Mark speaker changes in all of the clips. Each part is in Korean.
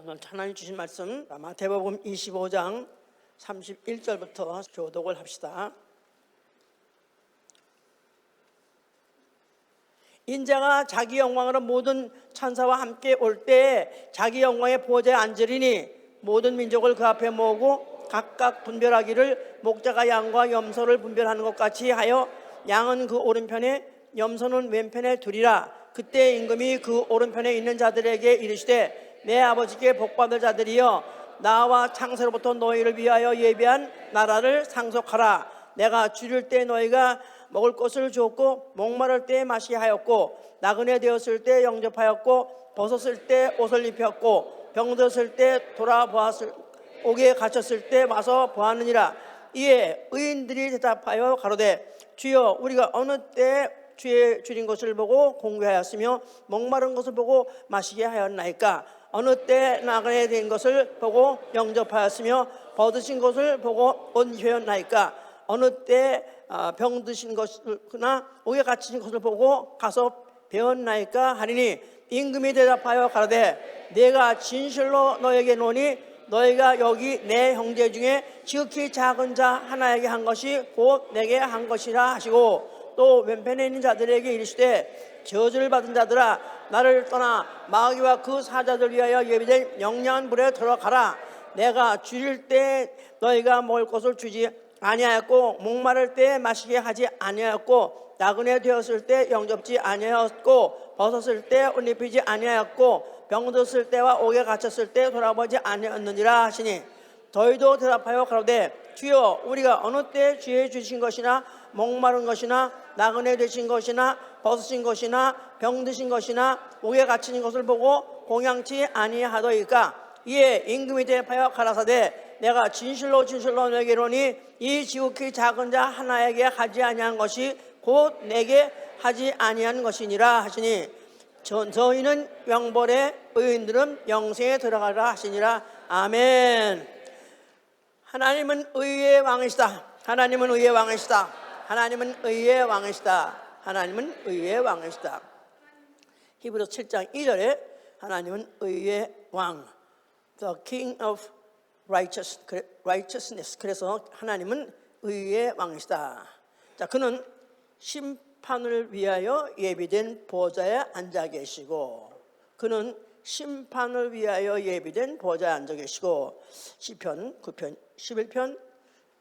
Speaker 1: 오늘 하나님 주신 말씀 마태복음 25장 31절부터 교독을 합시다. 인자가 자기 영광으로 모든 천사와 함께 올 때에 자기 영광의 보좌에 앉으리니 모든 민족을 그 앞에 모으고 각각 분별하기를 목자가 양과 염소를 분별하는 것 같이 하여 양은 그 오른편에 염소는 왼편에 두리라. 그때 임금이 그 오른편에 있는 자들에게 이르시되 내 아버지께 복받을 자들이여 나와 창세로부터 너희를 위하여 예비한 나라를 상속하라. 내가 줄일 때 너희가 먹을 것을 주었고 목마를 때 마시게 하였고 나그네 되었을 때 영접하였고 벗었을 때 옷을 입혔고 병들었을 때 돌아보았을 옥에 갇혔을 때 와서 보았느니라. 이에 의인들이 대답하여 가로되 주여 우리가 어느 때 주의 줄인 것을 보고 공개하였으며 목마른 것을 보고 마시게 하였나이까? 어느 때 나그네 된 것을 보고 영접하였으며 벗으신 것을 보고 옷 입혔나이까? 어느 때 병드신 것이나 옥에 갇히신 것을 보고 가서 배웠나이까? 하리니 임금이 대답하여 가로되 내가 진실로 너에게 노니 너희가 여기 내 형제 중에 지극히 작은 자 하나에게 한 것이 곧 내게 한 것이라 하시고 또 왼편에 있는 자들에게 이르시되 저주를 받은 자들아 나를 떠나 마귀와 그 사자들 위하여 예비된 영영한 불에 들어가라. 내가 줄일 때 너희가 먹을 것을 주지 아니하였고 목마를 때 마시게 하지 아니하였고 나그네 되었을 때 영접지 아니하였고 벗었을 때 옷 입히지 아니하였고 병들었을 때와 옥에 갇혔을 때 돌아보지 아니하였느니라 하시니 저희도 대답하여 가로되 주여 우리가 어느 때 주의 주신 것이나 목마른 것이나 나그네 되신 것이나 벗으신 것이나 병드신 것이나 옥에 갇힌 것을 보고 공양치 아니하더이까? 이에 임금이 대답하여 가라사대 내가 진실로 너에게 이르노니 이 지극히 작은 자 하나에게 하지 아니한 것이 곧 내게 하지 아니한 것이니라 하시니 저희는 영벌에 의인들은 영생에 들어가라 하시니라. 아멘. 하나님은 의의 왕이시다. 하나님은 의의 왕이시다. 하나님은 의의 왕이시다. 하나님은 의의 왕이시다. 히브리서 7장 2절에 하나님은 의의 왕, The King of Righteousness. 그래서 하나님은 의의 왕이시다. 자, 그는 심판을 위하여 예비된 보좌에 앉아 계시고, 그는 심판을 위하여 예비된 보좌에 앉아 계시고, 시편 9편 11편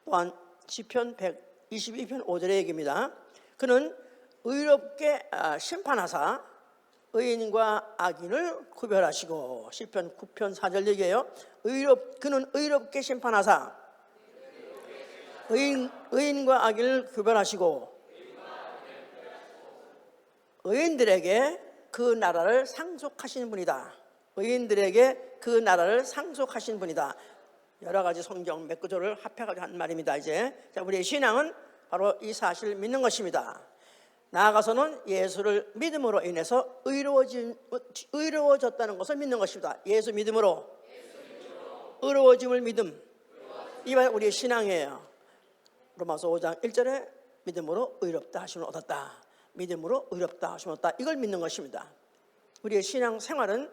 Speaker 1: 또한 시편 122편 5절의 얘기입니다. 그는 의롭게 심판하사 의인과 악인을 구별하시고, 시편 9편 4절 얘기예요. 그는 의롭게 심판하사 의인과 악인을 구별하시고 의인들에게 그 나라를 상속하시는 분이다. 의인들에게 그 나라를 상속하시는 분이다. 여러 가지 성경 몇 구절을 합해가지고 한 말입니다. 이제 자, 우리의 신앙은 바로 이 사실을 믿는 것입니다. 나아가서는 예수를 믿음으로 인해서 의로워졌다는 것을 믿는 것입니다. 예수 믿음으로 의로워짐을 믿음, 이게 우리의 신앙이에요. 로마서 5장 1절에 믿음으로 의롭다 하심을 얻었다. 믿음으로 의롭다 하심을 얻었다. 이걸 믿는 것입니다. 우리의 신앙 생활은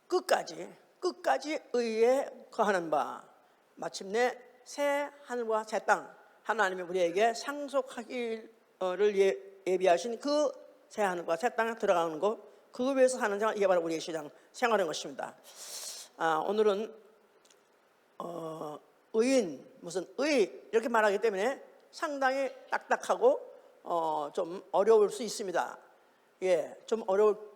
Speaker 1: 끝까지 의에 거하는 바 마침내 새 하늘과 새 땅, 하나님이 우리에게 상속하기를 예비하신 그 새 하늘과 새 땅에 들어가는 것, 그 위해서 사는 생활, 이게 바로 우리의 신앙 생활인 것입니다. 오늘은 의인, 무슨 이렇게 말하기 때문에 상당히 딱딱하고 좀 어려울 수 있습니다. 예, 좀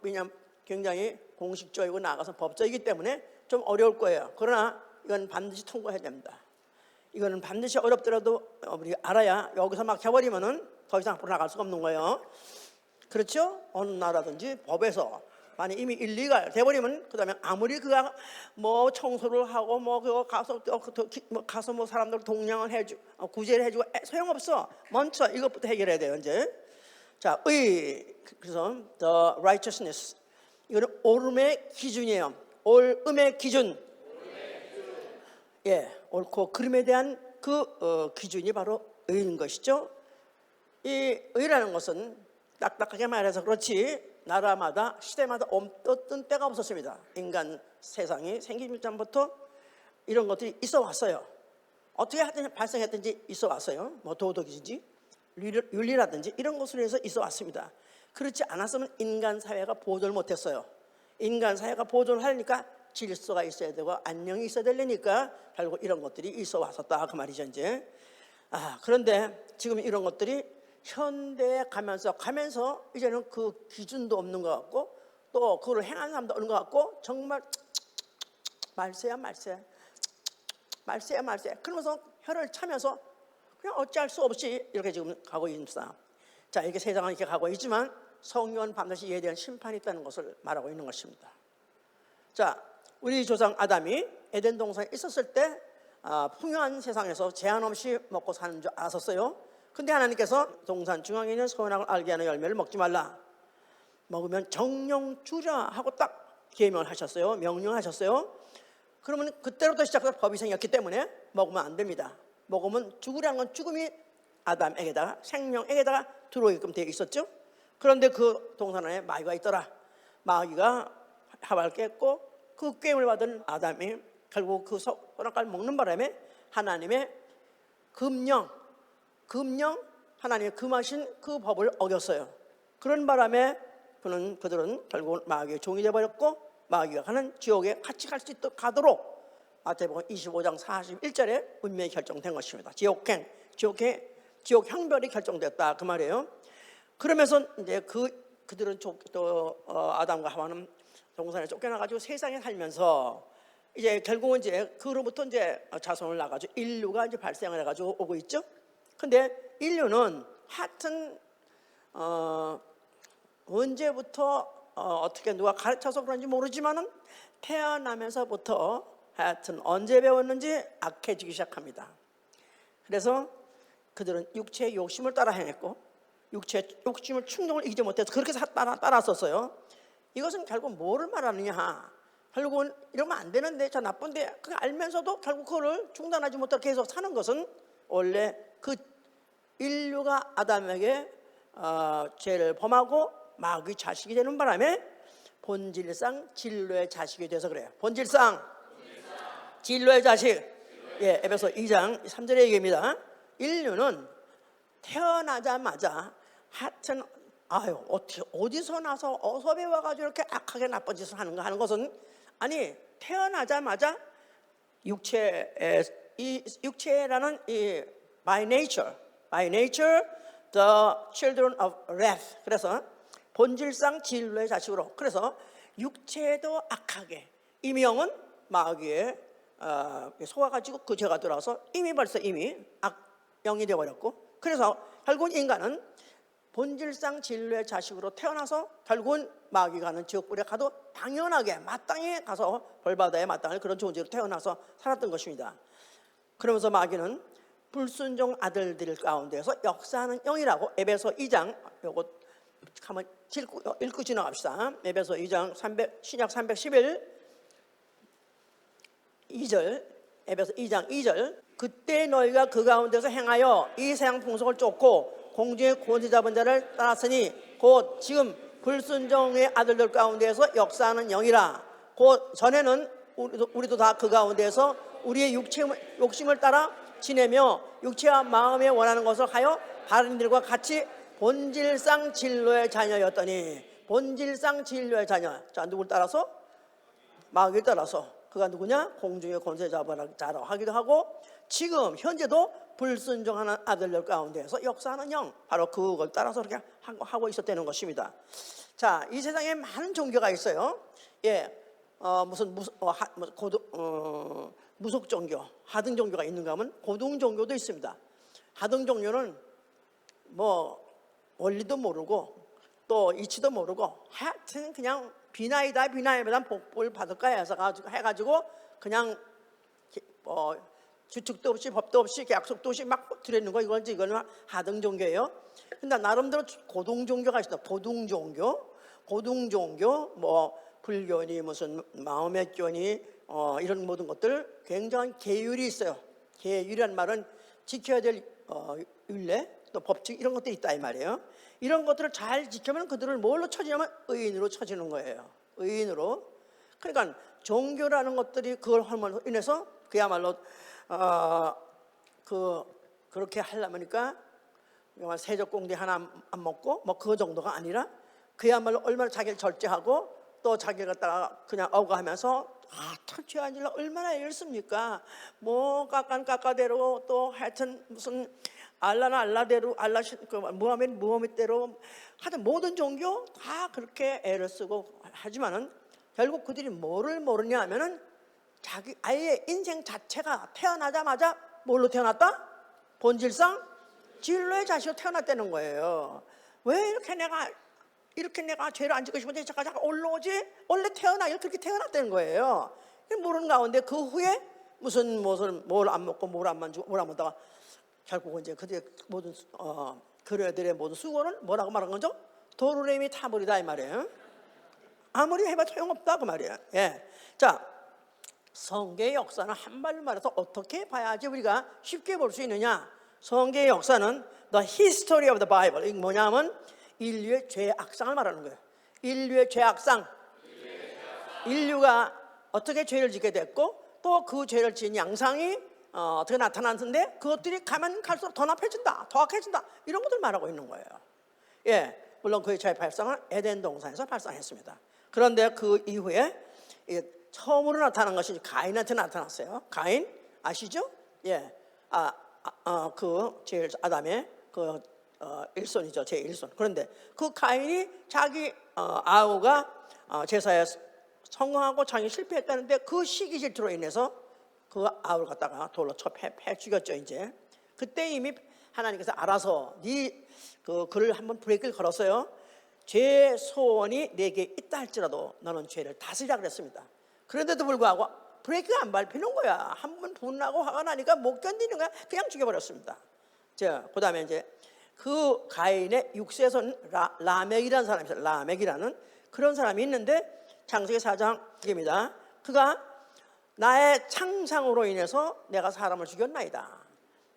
Speaker 1: 왜냐하면 굉장히 공식적이고 나아가서 법적이기 때문에 좀 어려울 거예요. 그러나 이건 반드시 통과해야 됩니다. 이거는 반드시 어렵더라도 우리가 알아야, 여기서 막 해버리면은 더 이상 앞으로 나갈 수가 없는 거예요. 그렇죠? 어느 나라든지 법에서 만약 이미 일리가 돼버리면, 그 다음에 아무리 그가 뭐 청소를 하고 뭐 그거 가서 뭐 사람들 동냥을 해주고 구제를 해주고 소용없어. 먼저 이것부터 해결해야 돼요. 이제 자, 그래서 the righteousness, 이거는 옳음의 기준이에요. 옳음의 기준. 예, 옳고 그름에 대한 그 기준이 바로 의인 것이죠. 이 의라는 것은 딱딱하게 말해서 그렇지 나라마다 시대마다 어떤 때가 없었습니다. 인간 세상이 생기기 전부터 이런 것들이 있어 왔어요. 어떻게 하든 발생했든지 있어 왔어요. 뭐 도덕이든지 윤리라든지 이런 것으로 해서 있어 왔습니다. 그렇지 않았으면 인간 사회가 보존을 못했어요. 인간 사회가 보존을 하려니까 질서가 있어야 되고 안녕이 있어야 되려니까 결국 이런 것들이 있어 왔었다 그 말이죠. 이제 그런데 지금 이런 것들이 현대에 가면서 이제는 그 기준도 없는 것 같고 또 그걸 행하는 사람도 없는 것 같고 정말 말세야 말세 그러면서 혀를 차면서 그냥 어찌할 수 없이 이렇게 지금 가고 있습니다. 자, 이렇게 세상은 이렇게 가고 있지만 성경은 반드시 이에 대한 심판이 있다는 것을 말하고 있는 것입니다. 자, 우리 조상 아담이 에덴 동산에 있었을 때 풍요한 세상에서 제한 없이 먹고 사는 줄 알았었어요. 근데 하나님께서 동산 중앙에 있는 선악을 알게 하는 열매를 먹지 말라, 먹으면 정령 주라 하고 딱 계명을 하셨어요. 명령하셨어요. 그러면 그때부터 시작해서 법이 생겼기 때문에 먹으면 안 됩니다. 먹으면 죽으라는 건 죽음이 아담에게다가 생명에게다가 들어오게끔 되어 있었죠. 그런데 그 동산 안에 마귀가 있더라. 마귀가 하와를 깼고 그 꾀임을 받은 아담이 결국 그 선악과를 먹는 바람에 하나님의 금령 하나님의 금하신 그 법을 어겼어요. 그런 바람에 그들은 결국 마귀의 종이 되어버렸고 마귀가 가는 지옥에 같이 갈 수 있도록 가도록 마태복음 25장 41절에 운명이 결정된 것입니다. 지옥 형벌이 결정됐다 그 말이에요. 그러면서 이제 그들은 아담과 하와는 동산에 쫓겨나가지고 세상에 살면서 이제 결국은 이제 그로부터 이제 자손을 낳아가지고 인류가 이제 발생을 해가지고 오고 있죠. 근데 인류는 하여튼 언제부터 어떻게 누가 가르쳐서 그런지 모르지만은 태어나면서부터 하여튼 언제 배웠는지 악해지기 시작합니다. 그래서 그들은 육체의 욕심을 따라 행했고 육체의 욕심을 충동을 이기지 못해서 그렇게 따랐었어요. 이것은 결국 뭐를 말하느냐, 결국은 이러면 안 되는데 저 나쁜데 그걸 알면서도 결국 그거를 중단하지 못하고 계속 사는 것은 원래 그 인류가 아담에게 죄를 범하고 마귀 자식이 되는 바람에 본질상 진로의 자식이 돼서 그래요. 본질상 진로의 자식. 예, 에베소 2장 3절의 얘기입니다. 인류는 태어나자마자 하여튼 어떻게 어디서 나서 어서 배워가지고 이렇게 악하게 나쁜 짓을 하는가 하는 것은 아니, 태어나자마자 육체라는 이 by nature the children of wrath. 그래서 본질상 진로의 자식으로, 그래서 육체도 악하게 이미 영은 마귀에 속아가지고 그 죄가 들어와서 이미 벌써 악영이 되어버렸고, 그래서 결국은 인간은 본질상 진로의 자식으로 태어나서 결국은 마귀가 하는 지옥불에 가도 당연하게 마땅히 가서 벌받아야 마땅할 그런 존재로 태어나서 살았던 것입니다. 그러면서 마귀는 불순종 아들들 가운데서 역사하는 영이라고 에베소 2장 요거 한번 읽고 지나갑시다. 에베소 2장 신약 311 2절, 에베소 2장 2절. 그때 너희가 그 가운데서 행하여 이 세상 풍속을 쫓고 공중의 권세 잡은 자를 따랐으니 곧 지금 불순종의 아들들 가운데서 역사하는 영이라. 곧 전에는 우리도 다 그 가운데서 우리의 욕심을 따라 지내며 육체와 마음에 원하는 것을 하여 다른 이들과 같이 본질상 진로의 자녀였더니. 본질상 진로의 자녀. 자, 누굴 따라서? 마귀를 따라서. 그가 누구냐? 공중의 권세 잡은 자라고 하기도 하고, 지금 현재도 불순종하는 아들들 가운데에서 역사하는 영, 바로 그걸 따라서 그렇게 하고 있었다는 것입니다. 자, 이 세상에 많은 종교가 있어요. 예, 무속 종교, 하등 종교가 있는가 하면 고등 종교도 있습니다. 하등 종교는 뭐 원리도 모르고 또 이치도 모르고 하여튼 그냥 비나이다 복을 받을까 해가지고 그냥 규칙도 없이 법도 없이 약속도 없이 막 드리는 거, 이거는 하등 종교예요. 근데 나름대로 고등 종교가 있어요. 고등 종교 뭐 불교니 무슨 마음의 교니 이런 모든 것들 굉장한 계율이 있어요. 계율이란 말은 지켜야 될 율례, 또 법칙 이런 것들이 있다 이 말이에요. 이런 것들을 잘 지키면 그들을 뭘로 쳐지냐면 의인으로 쳐지는 거예요. 의인으로. 그러니까 종교라는 것들이 그걸 함으로 인해서 그야말로 그렇게 하려니까 세적공대 하나 안 먹고 뭐 그 정도가 아니라 그야말로 얼마나 자기를 절제하고 또 자기가 갖다가 그냥 억울하면서 참 죄 안 질러 얼마나 애를 씁니까? 뭐 깎아대로 또 하여튼 무슨 알라는 알라대로 무하멧대로 하여튼 모든 종교 다 그렇게 애를 쓰고 하지만은 결국 그들이 뭐를 모르냐 하면은 자기 아예 인생 자체가 태어나자마자 뭘로 태어났다? 본질상 진로의 자식으로 태어났다는 거예요. 왜 이렇게 내가 죄를 안 짓고 싶은데 잠깐 올라오지? 원래 그렇게 태어났다는 거예요. 모르는 가운데 그 후에 뭘 안 먹고 뭘 안 만지고 뭘 안 먹다가 결국은 이제 그들의 모든 그들의 모든 수고는 뭐라고 말한 거죠? 도루래미 타버리다 이 말이에요. 아무리 해봐 소용없다 그 말이에요. 예. 자, 성계의 역사는 한말로 말해서 어떻게 봐야지 우리가 쉽게 볼 수 있느냐? 성계의 역사는 the history of the Bible. 이게 뭐냐면 인류의 죄의 악상을 말하는 거예요. 인류의 죄 악상. 인류가 어떻게 죄를 짓게 됐고 또 그 죄를 지은 양상이 어떻게 나타났는데 그것들이 가면 갈수록 더 나빠진다, 더 악해진다 이런 것들 말하고 있는 거예요. 예, 물론 그의 죄의 발상은 에덴 동산에서 발상했습니다. 그런데 그 이후에 처음으로 나타난 것이 가인한테 나타났어요. 가인 아시죠? 예, 그 제일 아담의 그 일손이죠, 제 일손. 그런데 그 가인이 자기 아우가 제사에 성공하고 자기 실패했다는데 그 시기 질투로 인해서 그 아우를 갖다가 돌로 쳐 패 죽였죠. 이제 그때 이미 하나님께서 알아서 그 글을 한번 브레이크를 걸었어요. 죄 소원이 내게 있다 할지라도 너는 죄를 다스리라 그랬습니다. 그런데도 불구하고 브레이크가 안 밟히는 거야. 한번 분나고 화가 나니까 못 견디는 거야. 그냥 죽여버렸습니다. 자, 그 다음에 이제 그 가인의 육세손 라멕이라는 사람이 있어요. 라멕이라는 그런 사람이 있는데 창세기 4장입니다. 그가 나의 창상으로 인해서 내가 사람을 죽였나이다.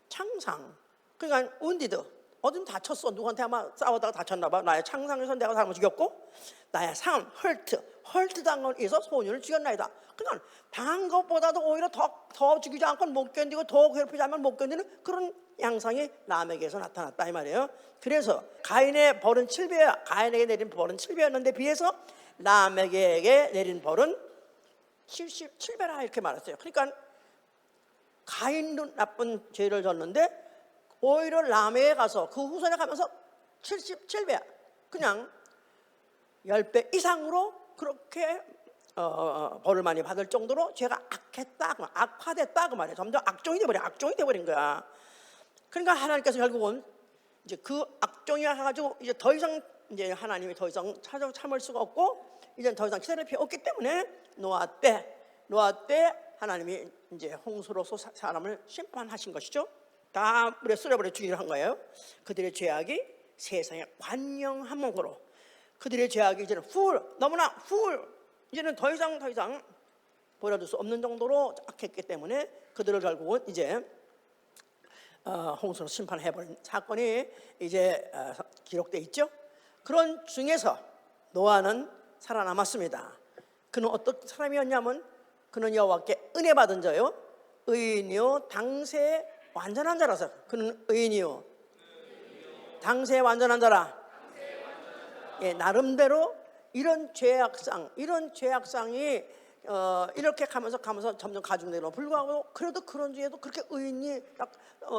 Speaker 1: 창상. 그러니까 운디드. 어딘 다쳤어. 누구한테 아마 싸우다가 다쳤나 봐. 나의 창상에서 내가 사람을 죽였고 나의 상은 헐트 당한 에서 소년을 죽였나이다. 그러니까 당한 것보다도 오히려 더 죽이지 않고 못 견디고 더 괴롭히지 않으면 못 견디는 그런 양상이 라멕에서 나타났다 이 말이에요. 그래서 가인의 벌은 7배야. 가인에게 내린 벌은 7배였는데 비해서 라멕에게 내린 벌은 77배라 이렇게 말했어요. 그러니까 가인도 나쁜 죄를 졌는데 오히려 라멕에 가서 그 후손에 가면서 77배야. 그냥 10배 이상으로 그렇게 벌을 많이 받을 정도로 죄가 악화됐다 그 말이에요. 점점 악종이 돼버린 거야. 그러니까 하나님께서 결국은 이제 그 악종이 와가지고 이제 더 이상 이제 하나님이 더 이상 참을 수가 없고 이제 더 이상 기다릴 필요 없기 때문에 노아 때 하나님이 이제 홍수로서 사람을 심판하신 것이죠. 다 물에 쓸어버려 죽이려 한 거예요. 그들의 죄악이 세상에 관영함으로 그들의 죄악이 이제는 너무나 이제는 더 이상 버려둘 수 없는 정도로 악했기 때문에 그들을 결국은 이제 홍수로 심판해버린 사건이 이제 기록되어 있죠. 그런 중에서 노아는 살아남았습니다. 그는 어떤 사람이었냐면 그는 여호와께 은혜 받은 자요 의인이요 당세에 완전한 자라서 그는 의인이요 당세에 완전한 자라. 예, 나름대로 이런 죄악상이 이렇게 가면서 점점 가중되고 불구하고 그래도 그런 중에도 그렇게 의인이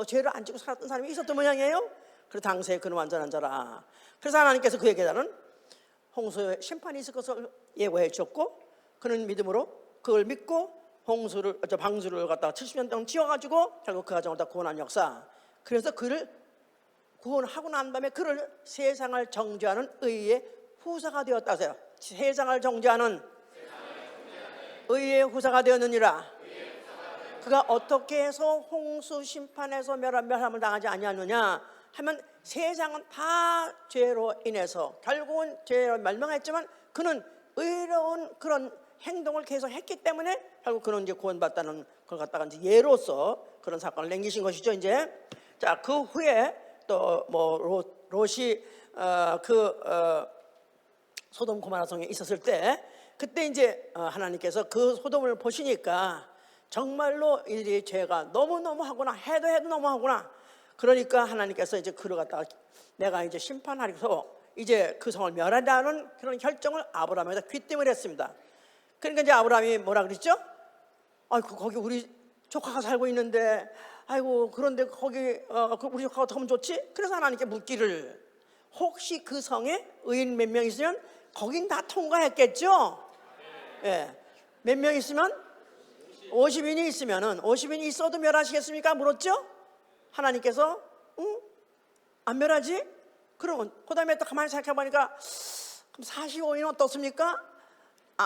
Speaker 1: 죄를 안 지고 살았던 사람이 있었던 모양이에요. 그래서 당시에 그는 완전한 자라. 그래서 하나님께서 그에게는 홍수의 심판이 있을 것을 예고해 주셨고 그는 믿음으로 그걸 믿고 방주를 갖다가 70년 동안 지어가지고 결국 그 가정을 다 구원한 역사. 그래서 그를 구원하고 난 다음에 그를 세상을 정죄하는 의의 후사가 되었다 하세요. 세상을 정죄하는 의의 후사가 되었느니라. 그가 어떻게 해서 홍수 심판에서 멸함을 당하지 아니하느냐 하면 세상은 다 죄로 인해서 결국은 죄로 멸망했지만 그는 의로운 그런 행동을 계속 했기 때문에 결국 그는 이제 구원받다는 걸 갖다가 이제 예로서 그런 사건을 남기신 것이죠. 이제 자, 그 후에 또 뭐 롯이 소돔 고모라 성에 있었을 때, 그때 이제 하나님께서 그 소돔을 보시니까 정말로 이 죄가 너무너무 하구나, 해도 너무 하구나. 그러니까 하나님께서 이제 그를 갖다가 내가 이제 심판하리서 이제 그 성을 멸하라는 그런 결정을 아브라함에다 귀띔을 했습니다. 그러니까 이제 아브라함이 뭐라 그랬죠? 아이고, 거기 우리 조카가 살고 있는데, 아이고, 그런데 거기 우리 조카가 더 하면 좋지? 그래서 하나님께 묻기를, 혹시 그 성에 의인 몇 명 있으면 거긴 다 통과했겠죠? 예. 몇 명 있으면? 50인이 있으면은 50인이 있어도 멸하시겠습니까? 물었죠? 하나님께서 응? 안 멸하지? 그러면 그 다음에 또 가만히 생각해 보니까 그럼 45인은 어떻습니까?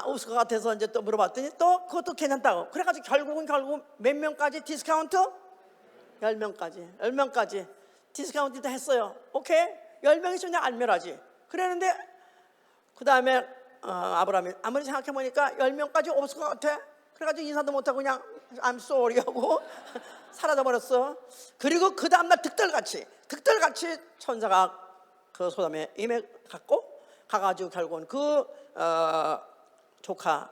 Speaker 1: 웃을 것 같아서 이제 또 물어봤더니 또 그것도 괜찮다고. 그래가지고 결국 몇 명까지 디스카운트? 10명까지 디스카운트 했어요. 오케이, 10명 있으면 안 멸하지. 그랬는데 그 다음에 아브라함이 아무리 생각해 보니까 10명까지 없을 것 같아. 그래가지고 인사도 못하고 그냥 I'm sorry 하고 사라져버렸어. 그리고 그 다음날 득달같이 천사가 그 소돔에 임해 가가지고 결국은 그 조카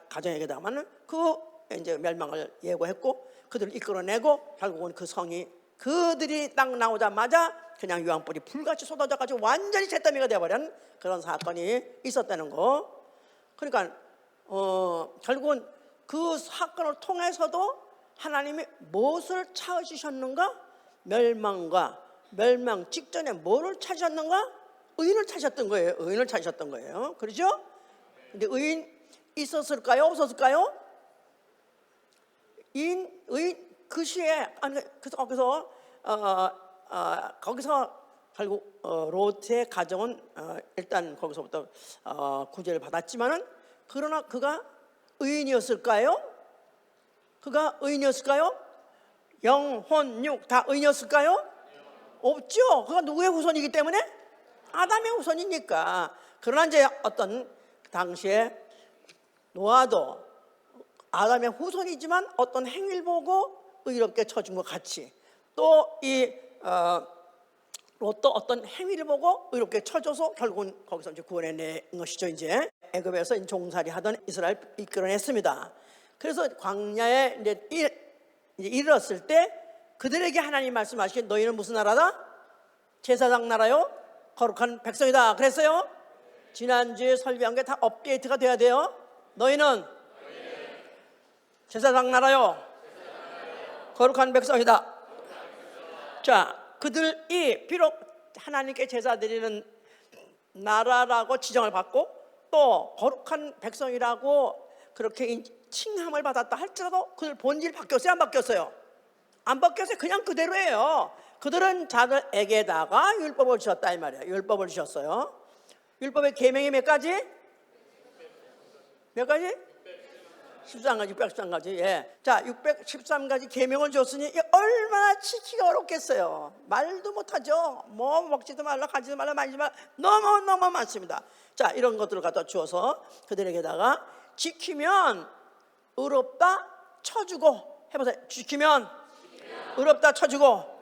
Speaker 1: 가정에게다가는 그 이제 멸망을 예고했고, 그들을 이끌어내고 결국은 그 성이 그들이 딱 나오자마자 그냥 유황불이 불같이 쏟아져가지고 완전히 잿더미가 되어버린 그런 사건이 있었다는 거. 그러니까 결국은 그 사건을 통해서도 하나님이 무엇을 찾으셨는가? 멸망 직전에 뭐를 찾으셨는가? 의인을 찾으셨던 거예요. 그렇죠? 근데 의인 있었을까요? 없었을까요? 의인 그 시에 거기서 결국 롯의 가정은 일단 거기서부터 구제를 받았지만은, 그러나 그가 의인이었을까요? 영혼, 육 다 의인이었을까요? 없죠. 그가 누구의 후손이기 때문에? 아담의 후손이니까. 그러나 이제 어떤 당시에 노아도 아담의 후손이지만 어떤 행위를 보고 의롭게 쳐준 것 같이, 또 이 롯도 어떤 행위를 보고 의롭게 쳐줘서 결국은 거기서 이제 구원해낸 것이죠. 이제 애굽에서 종살이 하던 이스라엘 이끌어냈습니다. 그래서 광야에 이제 이르렀을 때 그들에게 하나님 말씀하시기에 너희는 무슨 나라다? 제사장 나라요, 거룩한 백성이다 그랬어요. 지난주에 설교한 게 다 업데이트가 돼야 돼요. 너희는 제사장 나라요, 거룩한 백성이다. 자, 그들이 비록 하나님께 제사 드리는 나라라고 지정을 받고 또 거룩한 백성이라고 그렇게 칭함을 받았다 할지라도 그들 본질 바뀌었어요? 안 바뀌었어요? 안 바뀌었어요. 그냥 그대로예요. 그들은 자들에게다가 율법을 주셨다 이 말이에요. 율법을 주셨어요. 율법의 계명이 몇 가지? 13가지, 613가지. 예. 자, 613가지 계명을 줬으니 얼마나 지키기가 어렵겠어요. 말도 못하죠. 뭐 먹지도 말라, 가지도 말라, 만지지 말라, 너무 많습니다. 자, 이런 것들을 갖다 주어서 그들에게다가 지키면 의롭다 쳐주고, 해보세요. 지키면 의롭다 쳐주고.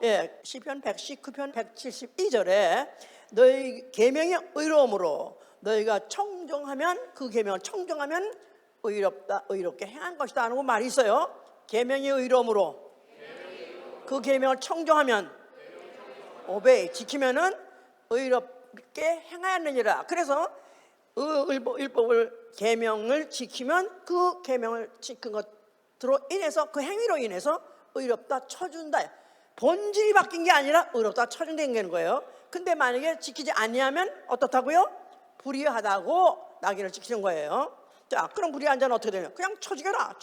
Speaker 1: 예, 시편 119편 172절에 너희 계명이 의로움으로 너희가 청종하면, 그 계명을 청종하면 의롭게 행한 것이다 하는 말이 있어요. 계명이 의로움으로 그 계명을 청종하면, 오베이, 지키면은 의롭게 행하였느니라. 그래서 율법을 계명을 지키면 그 계명을 지킨 것으로 인해서, 그 행위로 인해서 의롭다 쳐준다. 본질이 바뀐 게 아니라 의롭다 쳐준다는 거예요. 근데 만약에 지키지 아니하면 어떻다고요? 불의하다고 낙인을 찍히는 거예요. 자, 그럼 불의한 자는 어떻게 되냐? 그냥 죽여라.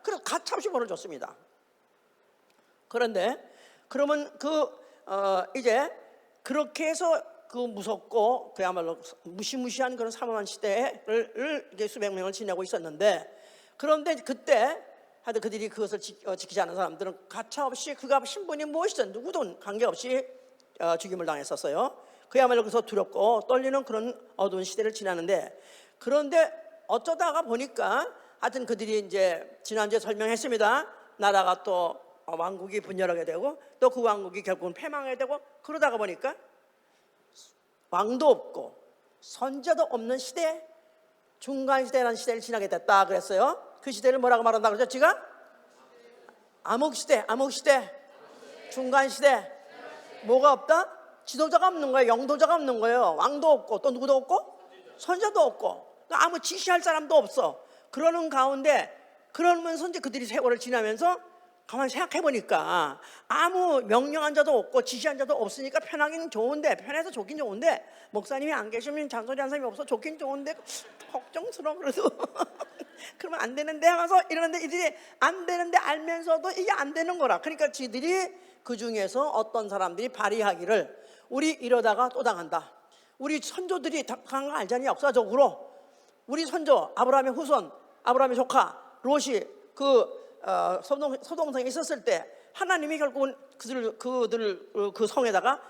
Speaker 1: 그래서 가차없이 벌을 줬습니다. 그런데 그러면 이제 그렇게 해서 그 무섭고 그야말로 무시무시한 그런 사모한 시대를 이제 수백 명을 지내고 있었는데, 그런데 그때 하여튼 그들이 그것을 지키지 않은 사람들은 가차없이 그가 신분이 무엇이든 누구든 관계없이 죽임을 당했었어요. 그야말로 그래서 두렵고 떨리는 그런 어두운 시대를 지나는데, 그런데 어쩌다가 보니까 하여튼 그들이 이제 지난주에 설명했습니다. 나라가 또 왕국이 분열하게 되고 또 그 왕국이 결국은 패망하게 되고 그러다가 보니까 왕도 없고 선지자도 없는 시대, 중간시대라는 시대를 지나게 됐다 그랬어요. 그 시대를 뭐라고 말한다 그러죠? 지금 암흑시대, 암흑시대, 중간시대. 뭐가 없다? 지도자가 없는 거예요. 영도자가 없는 거예요. 왕도 없고 또 누구도 없고 선지자도 없고 아무 지시할 사람도 없어. 그러는 가운데 그러면서 이제 그들이 세월을 지나면서 가만히 생각해 보니까 아무 명령한 자도 없고 지시한 자도 없으니까 편하긴 좋은데, 편해서 좋긴 좋은데, 목사님이 안 계시면 잔소리하는 사람이 없어 좋긴 좋은데 걱정스러워. 그래도 그러면 안 되는데 하면서 이러는데 이들이 안 되는데 알면서도 이게 안 되는 거라. 그러니까 지들이 그 중에서 어떤 사람들이 발의하기를 우리 이러다가 또 당한다. 우리 선조들이 당한 거 알잖니. 역사적으로 우리 선조 아브라함의 후손, 아브라함의 조카 롯이 소동성에 있었을 때 하나님이 결국은 그들 그 성에다가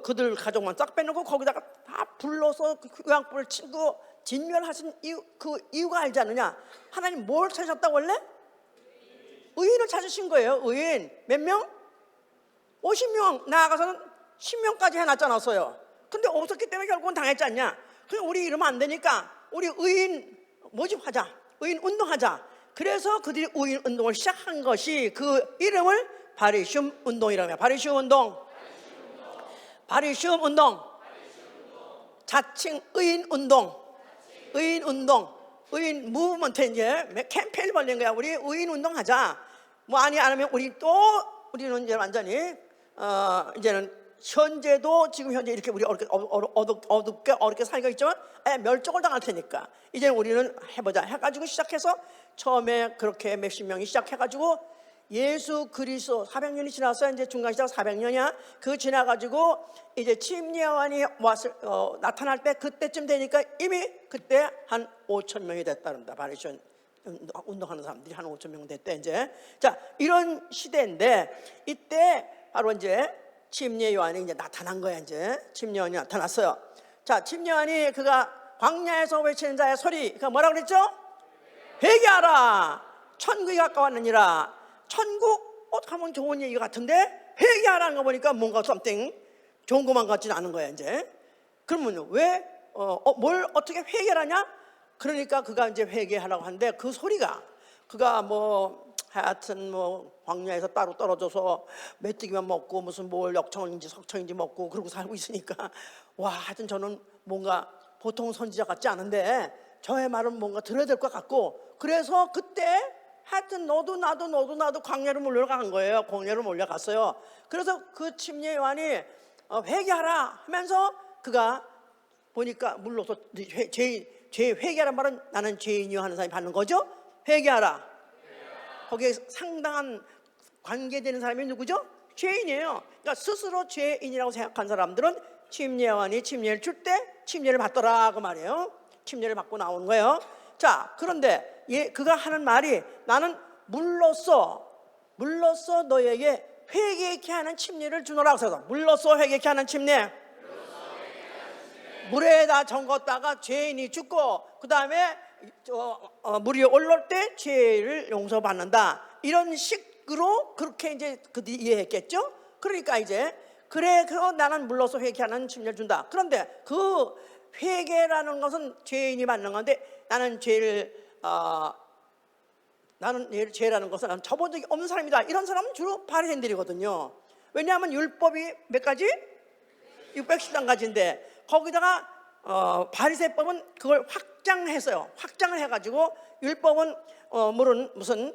Speaker 1: 그들 가족만 싹 빼놓고 거기다가 다 불러서 요양불을 치고 진멸하신 이유가 알지 않느냐? 하나님 뭘 찾으셨다고 원래? 의인을 찾으신 거예요. 의인 몇 명? 50명 나아가서는 10명까지 해놨잖아요. 근데 없었기 때문에 결국은 당했지 않냐? 그럼 우리 이러면 안 되니까 우리 의인 모집하자, 의인 운동하자. 그래서 그들이 의인 운동을 시작한 것이 그 이름을 바리슘 운동이라고 해요. 바리슘 운동, 바리슘 운동, 자칭 의인 운동, 의인 운동, 의인 무브먼트 이제 캠페인을 벌린 거야. 우리 의인 운동하자. 뭐 아니 안 하면 우리는 이제 완전히 이제는 현재도 지금 현재 이렇게 우리 어둡게 살고 있지만 멸종을 당할 테니까 이제 우리는 해보자 해가지고 시작해서 처음에 그렇게 몇십 명이 시작해가지고 예수 그리스도 400년이 지났어요. 이제 중간시대가 400년이야. 그 지나가지고 이제 침례요한이 나타날 때 그때쯤 되니까 이미 그때 한 5천 명이 됐다는다. 바리션 운동하는 사람들이 한 5천 명 됐대 이제. 자, 이런 시대인데 이때 바로 이제 침례요한이 이제 나타난 거야. 이제 침례요한이 나타났어요. 자, 침례요한이 그가 광야에서 외치는 자의 소리, 그가 뭐라 그랬죠? 회개하라, 천국이 가까웠느니라. 천국 하면 좋은 얘기 같은데 회개하라는 거 보니까 뭔가 something 좋은 것만 같지는 않은 거야 이제. 그러면 왜 뭘 어떻게 회개하냐? 그러니까 그가 이제 회개하라고 하는데 그 소리가 그가 뭐 하여튼 뭐 광야에서 따로 떨어져서 메뚜기만 먹고 무슨 뭘 역청인지 석청인지 먹고 그러고 살고 있으니까 와 하여튼 저는 뭔가 보통 선지자 같지 않은데 저의 말은 뭔가 들어야 될 것 같고 그래서 그때 하여튼 너도 나도 광야로 몰려간 거예요. 광야로 몰려갔어요. 그래서 그 침례 요한이 회개하라 하면서 그가 보니까 물러서 죄 회개하란 말은 나는 죄인이요 하는 사람이 받는 거죠. 회개하라. 거기에 상당한 관계되는 사람이 누구죠? 죄인이에요. 그러니까 스스로 죄인이라고 생각한 사람들은 침례 요한이 침례를 줄 때 침례를 받더라 그 말이에요. 침례를 받고 나오는 거예요. 자, 그런데 그가 하는 말이 나는 물로써 너에게 회개케 하는 침례를 주노라. 그래서 물로써 회개케 하는 침례. 물에다 잠궜다가 죄인이 죽고 그 다음에 물이 올라올 때 죄를 용서받는다. 이런 식으로 그렇게 이제 그들이 이해했겠죠. 그러니까 이제 그래 나는 물로써 회개하는 침례를 준다. 그런데 그 회개라는 것은 죄인이 받는 건데 나는 죄라는 것은 나는 접은 적이 없는 사람이다. 이런 사람은 주로 바리새인들이거든요. 왜냐하면 율법이 몇 가지? 613가지인데 거기다가 바리새법은 그걸 확장했어요. 확장을 해가지고 율법은 무슨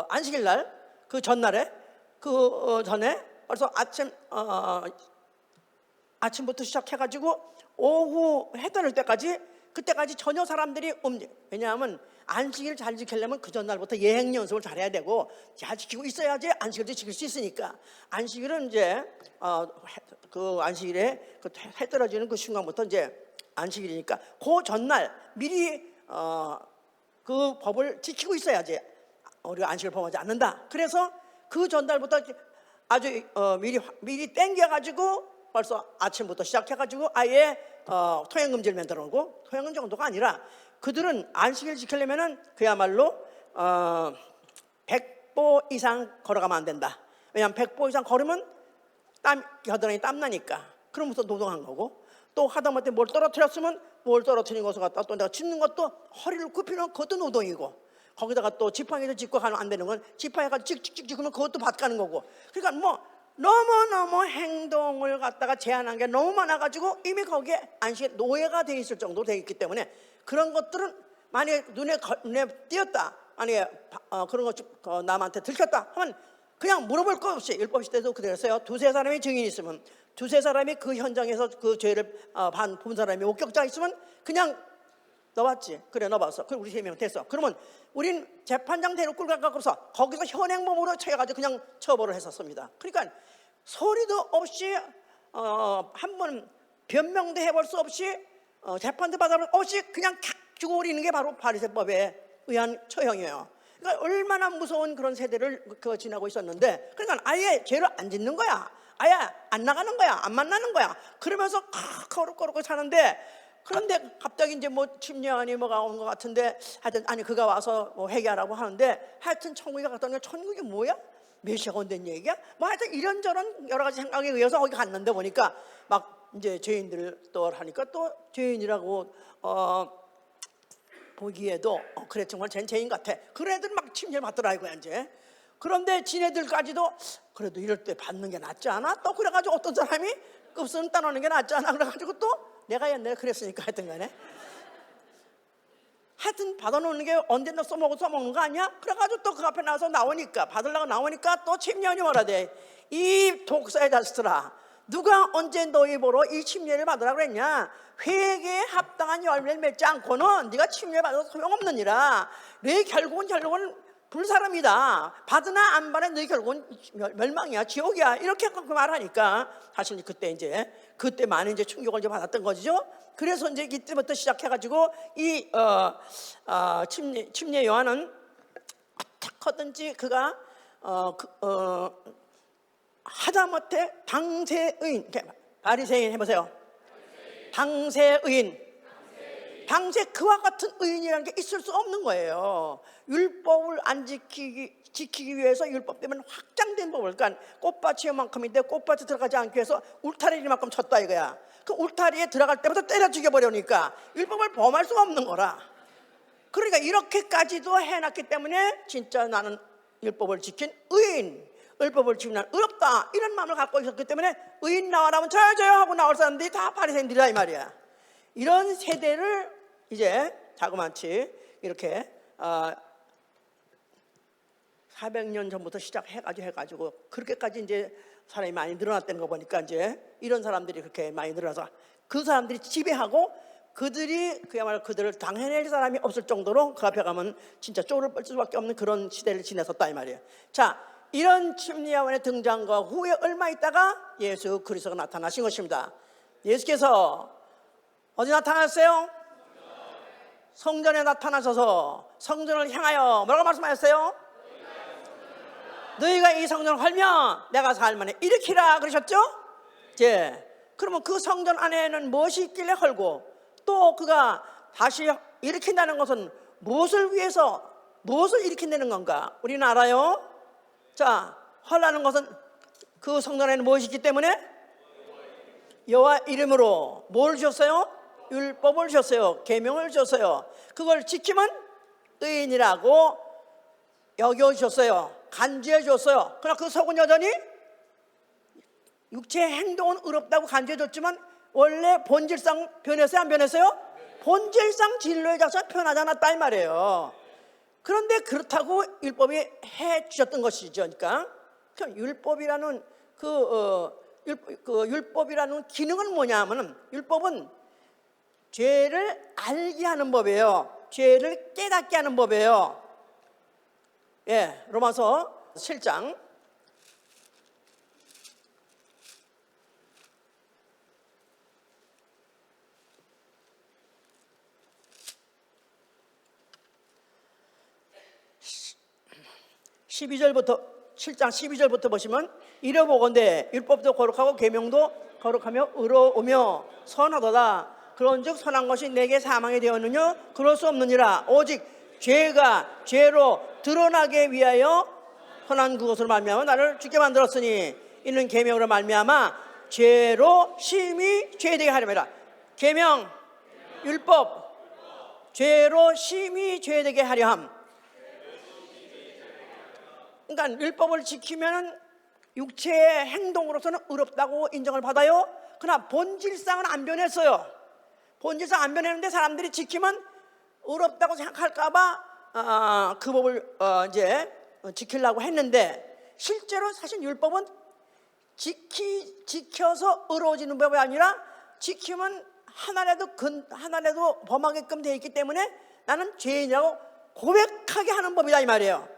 Speaker 1: 안식일 날 그 전날에 전에 벌써 아침부터 시작해가지고 오후 해 떠날 때까지 그때까지 전혀 사람들이 왜냐하면 안식일을 잘 지키려면 그 전날부터 예행 연습을 잘해야 되고 잘 지키고 있어야지 안식일도 지킬 수 있으니까 안식일은 이제 그 안식일에 그 해 떨어지는 그 순간부터 이제 안식일이니까 그 전날 미리 그 법을 지키고 있어야지 우리가 안식을 범하지 않는다. 그래서 그 전날부터 아주 미리 땡겨가지고 벌써 아침부터 시작해가지고 아예 토양금지를 만들어 놓고 토양금 정도가 아니라 그들은 안식일 지키려면은 그야말로 100보 이상 걸어가면 안 된다. 왜냐하면 100보 이상 걸으면 겨드랑이 땀 나니까. 그러면서 노동한 거고, 또 하다못해 뭘 떨어뜨렸으면 뭘 떨어뜨린 것을 갖다 또 내가 짚는 것도, 허리를 굽히는 그것도 노동이고, 거기다가 또 지팡이도 짚고 가면 안 되는 건 지팡이가 찍찍찍찍 그러면 그것도 밭 가는 거고. 그러니까 뭐 너무너무 행동을 갖다가 제한한 게 너무 많아가지고 이미 거기에 안식에 노예가 돼 있을 정도로 돼 있기 때문에, 그런 것들은 만약에 눈에 띄었다, 만약에 그런 거 남한테 들켰다 하면 그냥 물어볼 거 없이, 율법 시대도 그랬어요. 두세 사람이 증인이 있으면, 두세 사람이 그 현장에서 그 죄를 본 사람이 목격자 있으면 그냥 넣어봤지. 그래, 넣어봤어. 그럼 우리 3명 됐어. 그러면 우린 재판장 데리고 끌고 가서 거기서 현행범으로 쳐가지고 그냥 처벌을 했었습니다. 그러니까 소리도 없이 한 번 변명도 해볼 수 없이 재판도 받아볼 수 없이 그냥 탁 죽어버리는 게 바로 바리새법에 의한 처형이에요. 그러니까 얼마나 무서운 그런 세대를 지나고 있었는데, 그러니까 아예 죄를 안 짓는 거야. 아예 안 나가는 거야. 안 만나는 거야. 그러면서 거룩거룩 사는데, 그런데 갑자기 이제 뭐 침례안이 뭐가 온 것 같은데, 하여튼 아니 그가 와서 뭐 회개하라고 하는데, 하여튼 천국에 갔더니 천국이 뭐야? 메시아가 온다는 얘기야? 뭐 하여튼 이런저런 여러 가지 생각에 의해서 거기 갔는데 보니까 막 이제 죄인들 또 하니까 또 죄인이라고 보기에도 그래 정말 쟤는 죄인 같아. 그런 애들 막 침례 받더라 이거야 이제. 그런데 지네들까지도 그래도 이럴 때 받는 게 낫지 않아? 또 그래가지고 어떤 사람이 급수는 따놓는 게 낫지 않아? 그래가지고 또 내가 옛날에 그랬으니까 하여튼 간에 하여튼 받아놓는 게 언제나 써먹는 거 아니야? 그래가지고 또 그 앞에 나와서 나오니까, 받으려고 나오니까 또 침례원이 뭐라 돼? 이 독사의 자식들아, 누가 언제 너희 보러 이 침례를 받으라고 그랬냐? 회개에 합당한 열매를 맺지 않고는 네가 침례 받아서 소용없느니라. 네 결국은 불사람이다. 받으나 안 받으나 너희 결국은 멸망이야, 지옥이야. 이렇게 그 말하니까 사실 그때 많은 이제 충격을 이제 받았던 거죠. 그래서 이제 이때부터 시작해가지고 이 침례 요한은 어떻게든지 그가 하다못해 방세의인, 바리새인 해보세요. 방세의인, 방세 그와 같은 의인이라는 게 있을 수 없는 거예요. 율법을 안 지키기 위해서 율법 때문에 확장된 법을, 그러니까 꽃밭이 요만큼인데 꽃밭에 들어가지 않기 위해서 울타리만큼 쳤다 이거야. 그 울타리에 들어갈 때부터 때려 죽여버리니까 율법을 범할 수가 없는 거라. 그러니까 이렇게까지도 해놨기 때문에 진짜 나는 율법을 지킨 의인, 율법을 지키면 난 의롭다, 이런 마음을 갖고 있었기 때문에 의인 나와라면 저요 하고 나올 사람들이 다 바리새인들이다 이 말이야. 이런 세대를 이제 자그마치 이렇게 400년 전부터 시작해가지고 그렇게까지 이제 사람이 많이 늘어났다는 거 보니까 이제 이런 사람들이 그렇게 많이 늘어나서 그 사람들이 지배하고 그들이 그야말로 그들을 당해낼 사람이 없을 정도로 그 앞에 가면 진짜 쪼를 뺄 수밖에 없는 그런 시대를 지냈었다 이 말이에요. 자, 이런 침례요한의 등장과 후에 얼마 있다가 예수 그리스도가 나타나신 것입니다. 예수께서 어디 나타났어요? 성전에 나타나셔서 성전을 향하여 뭐라고 말씀하셨어요? 너희가 이 성전을 헐면 내가 살만해 일으키라 그러셨죠? 그러면 그 성전 안에는 무엇이 있길래 헐고, 또 그가 다시 일으킨다는 것은 무엇을 위해서, 무엇을 일으킨다는 건가? 우리는 알아요. 자, 헐라는 것은 그 성전 안에는 무엇이 있기 때문에 여호와 이름으로 뭘 주셨어요? 율법을 주셨어요. 계명을 주셨어요. 그걸 지키면 의인이라고 여겨주셨어요. 간주해 줬어요. 그러나 그 속은 여전히 육체의 행동은 의롭다고 간주해 줬지만 원래 본질상 변했어요? 안 변했어요? 본질상 진로의 자세가 변하지 않았다 이 말이에요. 그런데 그렇다고 율법이 해 주셨던 것이죠. 그러니까 율법이라는 율법이라는 기능은 뭐냐 하면은, 율법은 죄를 알게 하는 법이에요. 죄를 깨닫게 하는 법이에요. 로마서 7장 12절부터 7장 12절부터 보시면 이러보건대 율법도 거룩하고 계명도 거룩하며 의로우며 선하도다. 그런즉 선한 것이 내게 사망이 되었느냐? 그럴 수 없느니라. 오직 죄가 죄로 드러나게 위하여 선한 그것으로 말미암아 나를 죽게 만들었으니 이는 계명으로 말미암아 죄로 심히 죄되게 하려니라. 계명, 율법, 죄로 심히 죄되게 하려 함. 그러니까 율법을 지키면 육체의 행동으로서는 의롭다고 인정을 받아요. 그러나 본질상은 안 변했어요. 본질상 안 변했는데 사람들이 지키면 의롭다고 생각할까봐 그 법을 이제 지키려고 했는데, 실제로 사실 율법은 지켜서 의로워지는 법이 아니라 지키면 하나라도 범하게끔 되어 있기 때문에 나는 죄인이라고 고백하게 하는 법이다 이 말이에요.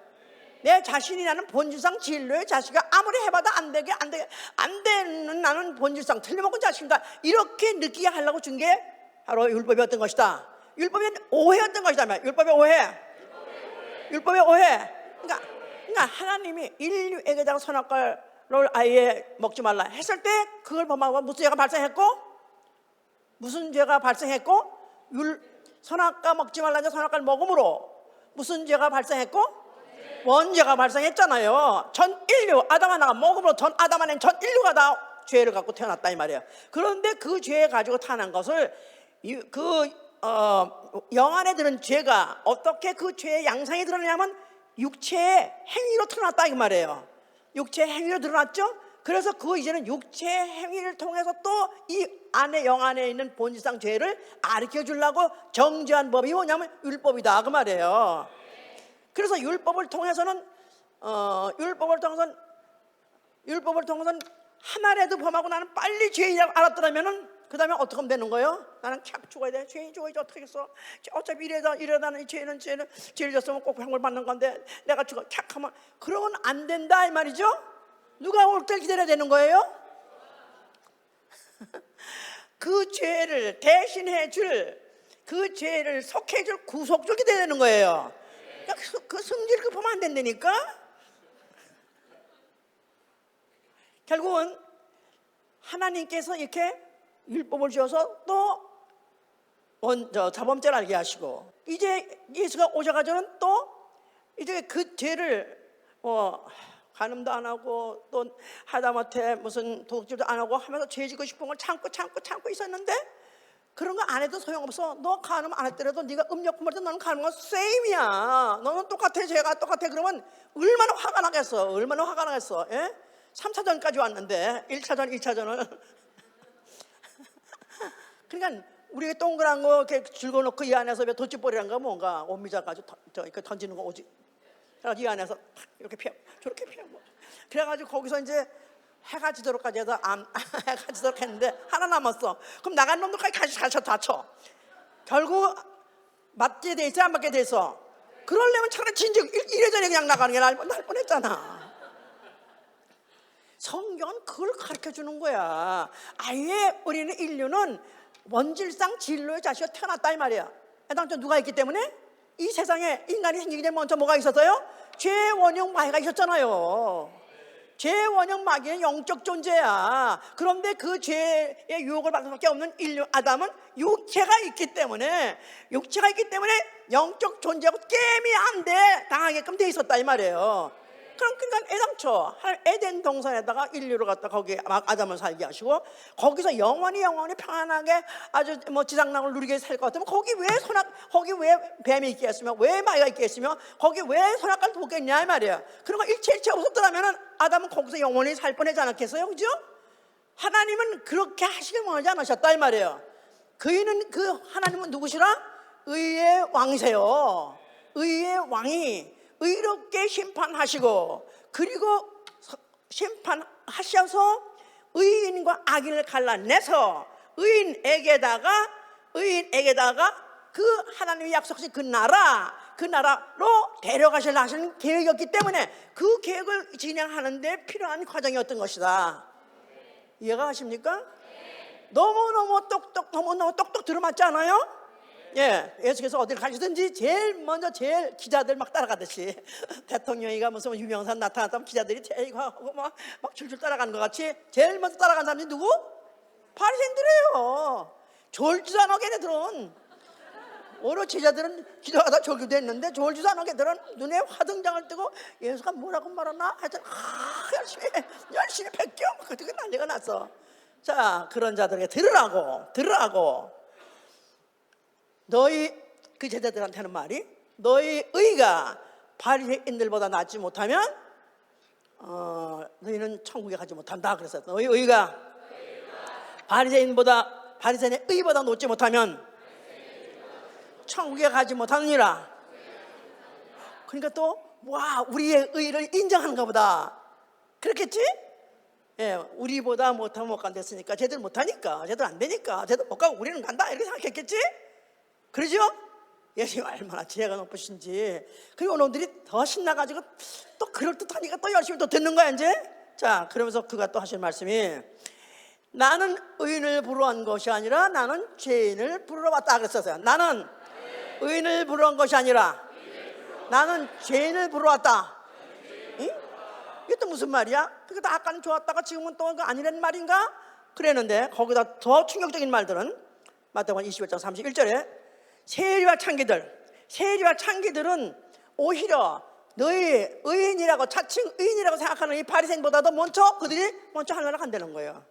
Speaker 1: 내 자신이 나는 본질상 진로의 자식이가 아무리 해봐도 안 되는 나는 본질상 틀림없는 자식이다, 이렇게 느끼게 하려고 준 게 바로 율법이었던 것이다. 율법이 오해였던 것이다. 율법의 오해. 그러니까 하나님이 인류에게다가 선악과를 아예 먹지 말라 했을 때 그걸 범하고 무슨 죄가 발생했고 선악과 먹지 말라 해서 선악과를 먹음으로 무슨 죄가 발생했고 원죄가 발생했잖아요. 전 인류 아담 하나가 먹음으로 전 아담 안에 전 인류가 다 죄를 갖고 태어났다 이 말이에요. 그런데 그 죄 가지고 태어난 것을 영 안에 드는 죄가 어떻게 그 죄의 양상이 드러나냐면 육체의 행위로 드러났다 이 말이에요. 육체의 행위로 드러났죠. 그래서 그 이제는 육체의 행위를 통해서 또 이 안에 영 안에 있는 본질상 죄를 가르쳐 주려고 정죄한 법이 뭐냐면 율법이다 그 말이에요. 그래서 율법을 통해서는 하나라도 범하고 나는 빨리 죄인이라고 알았더라면은 그 다음에 어떻게 하면 되는 거예요? 나는 착 죽어야 돼. 죄인 죽어야지 어떻게 했어? 어차피 이러다는 죄는 죄를 졌으면 꼭 형을 받는 건데 내가 죽어 착하면 그러면 안 된다 이 말이죠. 누가 올 때 기다려야 되는 거예요? 그 죄를 대신해 줄, 그 죄를 속해 줄 구속주를 기다려야 되는 거예요. 그러니까 그 성질을 급하면 안 된다니까. 결국은 하나님께서 이렇게 율법을 주어서 또 자범죄를 알게 하시고, 이제 예수가 오셔가지고는 또 이제 그 죄를 간음도 안 하고 또 하다못해 무슨 도둑질도 안 하고 하면서 죄 지고 싶은 걸 참고 있었는데, 그런 거 안 해도 소용없어. 너 간음 안 했더라도 네가 음력 품을 때 너는 간음은 세임이야. 너는 똑같아. 죄가 똑같아. 그러면 얼마나 화가 나겠어. 예? 3차전까지 왔는데 1차전 2차전을 그러니까 우리 동그란 거 이렇게 긁어놓고 이 안에서 왜 돛집벌이란가 뭔가 오미자까지 이렇게 던지는 거 오지. 그래서 이 안에서 이렇게 피하고 저렇게 피하고, 그래가지고 거기서 이제 해가 지도록까지 해서 해가 지도록 했는데 하나 남았어. 그럼 나간 놈들까지 같이 다쳐. 결국 맞게 돼 있어 안 맞게 돼 있어? 그러려면 차라리 진즉 이래저래 그냥 나가는 게 날 뻔했잖아. 성경은 그걸 가르쳐 주는 거야. 아예 우리는 인류는 원질상 진로의 자식이 태어났다 이 말이야. 해당자 누가 있기 때문에 이 세상에 인간이 생기기 전에 먼저 뭐가 있었어요? 죄 원형 마귀가 있었잖아요. 죄 원형 마귀는 영적 존재야. 그런데 그 죄의 유혹을 받을 수밖에 없는 인류 아담은 육체가 있기 때문에 영적 존재하고 게임이 안 돼 당하게끔 돼 있었다 이 말이에요. 그러니까 애당초 에덴 동산에다가 인류를 갖다 거기 아담을 살게 하시고 거기서 영원히 평안하게 아주 지상락을 누리게 살 것 같으면 거기 왜 뱀이 있겠으며 왜 마귀가 있겠으며 거기 왜 선악과를 보겠냐 이 말이에요. 그런 거 일체 없었더라면은 아담은 거기서 영원히 살 뻔하지 않았겠어요, 그죠? 하나님은 그렇게 하시길 원하지 않으셨다 이 말이에요. 그 하나님은 누구시라? 의의 왕이세요. 의의 왕이 의롭게 심판하시고, 그리고 심판하셔서 의인과 악인을 갈라내서 의인에게다가 그 하나님이 약속하신 그 나라로 데려가시려 하시는 계획이었기 때문에 그 계획을 진행하는 데 필요한 과정이었던 것이다. 이해가 가십니까? 너무너무 똑똑 들어맞지 않아요? 예, 예수께서 어딜 가시든지 제일 기자들 막 따라가듯이 대통령이가 무슨 유명산 나타났다면 기자들이 대기하고 막 줄줄 따라가는 것 같이 제일 먼저 따라간 사람이 누구? 바리새인들이에요. 졸지도 않아 걔네들은. 오히려 제자들은 기도하다 졸기도 했는데 졸지도 않은 걔들은 눈에 화등장을 뜨고 예수가 뭐라고 말하나 하여튼 열심히 베껴 그렇게 난리가 났어. 자, 그런 자들에게 들으라고 너희 그 제자들한테 하는 말이 너희 의가 바리새인들보다 낫지 못하면 너희는 천국에 가지 못한다. 그래서 너희 의가 바리새인의 의보다 높지 못하면 천국에 가지 못하느니라. 그러니까 또 와, 우리의 의를 인정하는가 보다 그렇겠지? 예, 우리보다 못하면 못 간댔으니까 쟤들 못하니까 쟤들 안 되니까 쟤들 못 가고 우리는 간다 이렇게 생각했겠지? 그러죠? 예수님 얼마나 지혜가 높으신지. 그리고 놈들이 더 신나가지고 또 그럴듯하니까 또 열심히 또 듣는 거야 이제. 자, 그러면서 그가 또 하실 말씀이 나는 의인을 부르러 온 것이 아니라 나는 죄인을 부르러 왔다 그랬었어요. 나는 의인을 부르러 온 것이 아니라 나는 죄인을 부르러 왔다. 응? 이게 또 무슨 말이야? 그러니까 아까는 좋았다가 지금은 또 아니란 말인가? 그랬는데 거기다 더 충격적인 말들은 마태복음 21장 31절에 세리와 창기들은 오히려 너희 의인이라고 자칭 의인이라고 생각하는 이 바리새인보다도 그들이 먼저 하늘나라 간다는 거예요.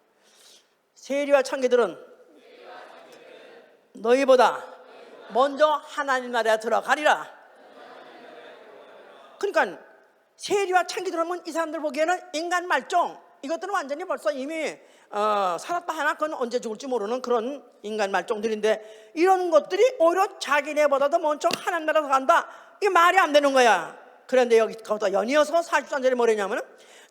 Speaker 1: 세리와 창기들은 너희보다 먼저 하나님 나라에 들어가리라. 그러니까 세리와 창기들은 이 사람들 보기에는 인간 말종, 이것들은 완전히 벌써 이미 살았다 하나 그건 언제 죽을지 모르는 그런 인간 말종들인데 이런 것들이 오히려 자기네보다도 먼저 하나님 나라에 간다. 이게 말이 안 되는 거야. 그런데 여기 거기다 연이어서 43절에 뭐랬냐면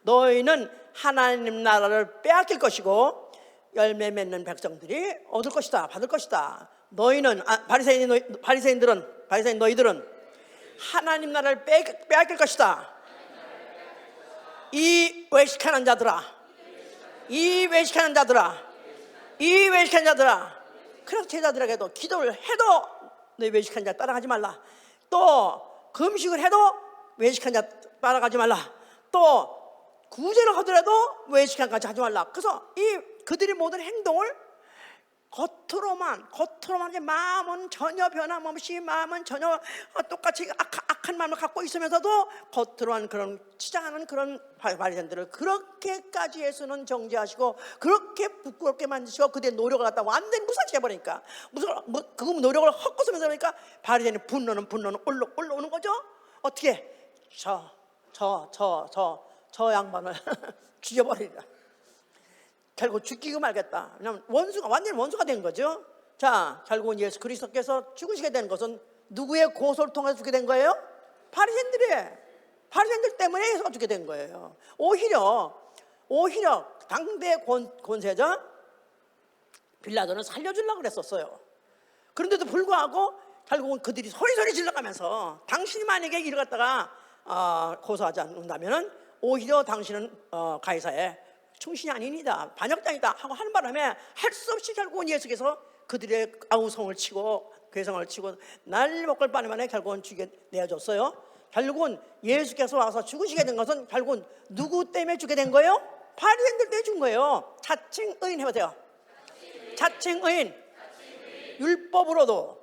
Speaker 1: 너희는 하나님 나라를 빼앗길 것이고 열매 맺는 백성들이 얻을 것이다, 받을 것이다. 너희는 바리새인 너희들은 하나님 나라를 빼앗길 것이다. 이 외식하는 자들아. 그래서 제자들에게도 기도를 해도 너희 외식하는 자 따라가지 말라. 또 금식을 해도 외식하는 자 따라가지 말라. 또 구제를 하더라도 외식하는 자 하지 말라. 그래서 그들의 모든 행동을 겉으로만 이제 마음은 전혀 변함없이 마음은 전혀 똑같이 악한 마음을 갖고 있으면서도 겉으로만 그런 치장하는 그런 바리새인들을 그렇게까지 예수는 정죄하시고 그렇게 부끄럽게 만드시고 그들의 노력을 갖다 완전히 무산시해버리니까 그 노력을 헛것으면서 그러니까 바리새인의 분노는 올라오는 거죠. 어떻게 저 양반을 죽여버리라. 결국 죽이고 말겠다. 왜냐하면 완전히 원수가 된 거죠. 자, 결국은 예수 그리스도께서 죽으시게 된 것은 누구의 고소를 통해서 죽게 된 거예요? 바리새인들 때문에 예수가 죽게 된 거예요. 오히려 당대 권세자 빌라도는 살려주려고 그랬었어요. 그런데도 불구하고 결국은 그들이 소리 질러가면서 당신이 만약에 이를 갖다가 고소하지 않는다면 오히려 당신은 가이사에 충신이 아니니다, 반역당이다 하고 하는 바람에 할 수 없이 결국은 예수께서 그들의 아우성을 치고 괴성을 치고 날먹을 빠는 만에 결국은 죽게 내어줬어요. 결국은 예수께서 와서 죽으시게 된 것은 결국은 누구 때문에 죽게 된 거예요? 바리새인들 때문에 죽은 거예요. 자칭 의인 해보세요. 자칭 의인. 율법으로도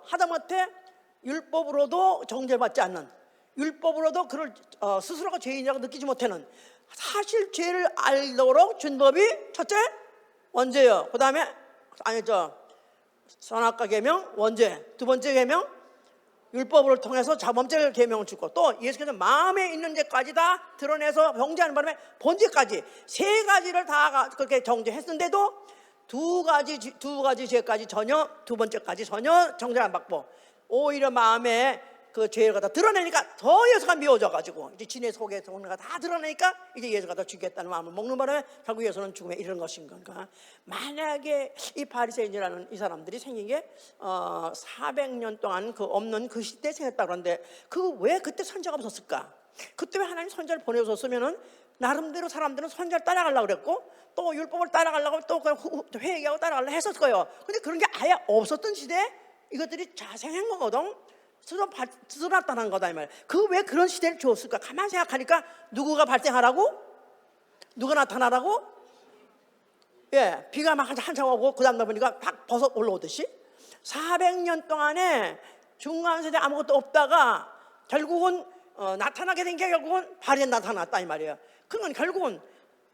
Speaker 1: 하다못해 율법으로도 정죄받지 않는, 율법으로도 그를 스스로가 죄인이라고 느끼지 못하는, 사실 죄를 알도록 준 법이 첫째 원죄요. 그 다음에 선악과 계명 원죄, 두 번째 계명 율법을 통해서 자범죄 계명을 주고, 또 예수께서 마음에 있는 죄까지 다 드러내서 정죄하는 바람에 본죄까지 세 가지를 다 그렇게 정죄했는데도 두 가지 죄까지 전혀, 두 번째까지 전혀 정죄 안 받고 오히려 마음에 그 죄를 갖다 드러내니까 더 예수가 미워져가지고 이제 진의 속에서 오는 거 다 드러내니까 이제 예수가 더 죽겠다는 마음을 먹는 바람에 결국 예수는 죽음에 이르는 것인 건가. 만약에 이 바리새인이라는 이 사람들이 생긴 게 400년 동안 그 없는 그 시대에 생겼다 그러는데 왜 그때 선자가 없었을까? 그때 왜 하나님 선자를 보내줬으면은 나름대로 사람들은 선자를 따라가려고 그랬고 또 율법을 따라가려고 또 회개하고 따라가려고 했었을 거예요. 근데 그런 게 아예 없었던 시대에 이것들이 자생한 거거든. 스스로 나타난 거다 이 말. 왜 그런 시대를 주었을까? 가만히 생각하니까 누가 나타나라고? 예, 비가 막 한참 오고 그 다음날 보니까 팍 버섯 올라오듯이 400년 동안에 중간세대 아무것도 없다가 결국은 나타나게 된 게 결국은 바리새인 나타났다 이 말이에요. 그건 결국은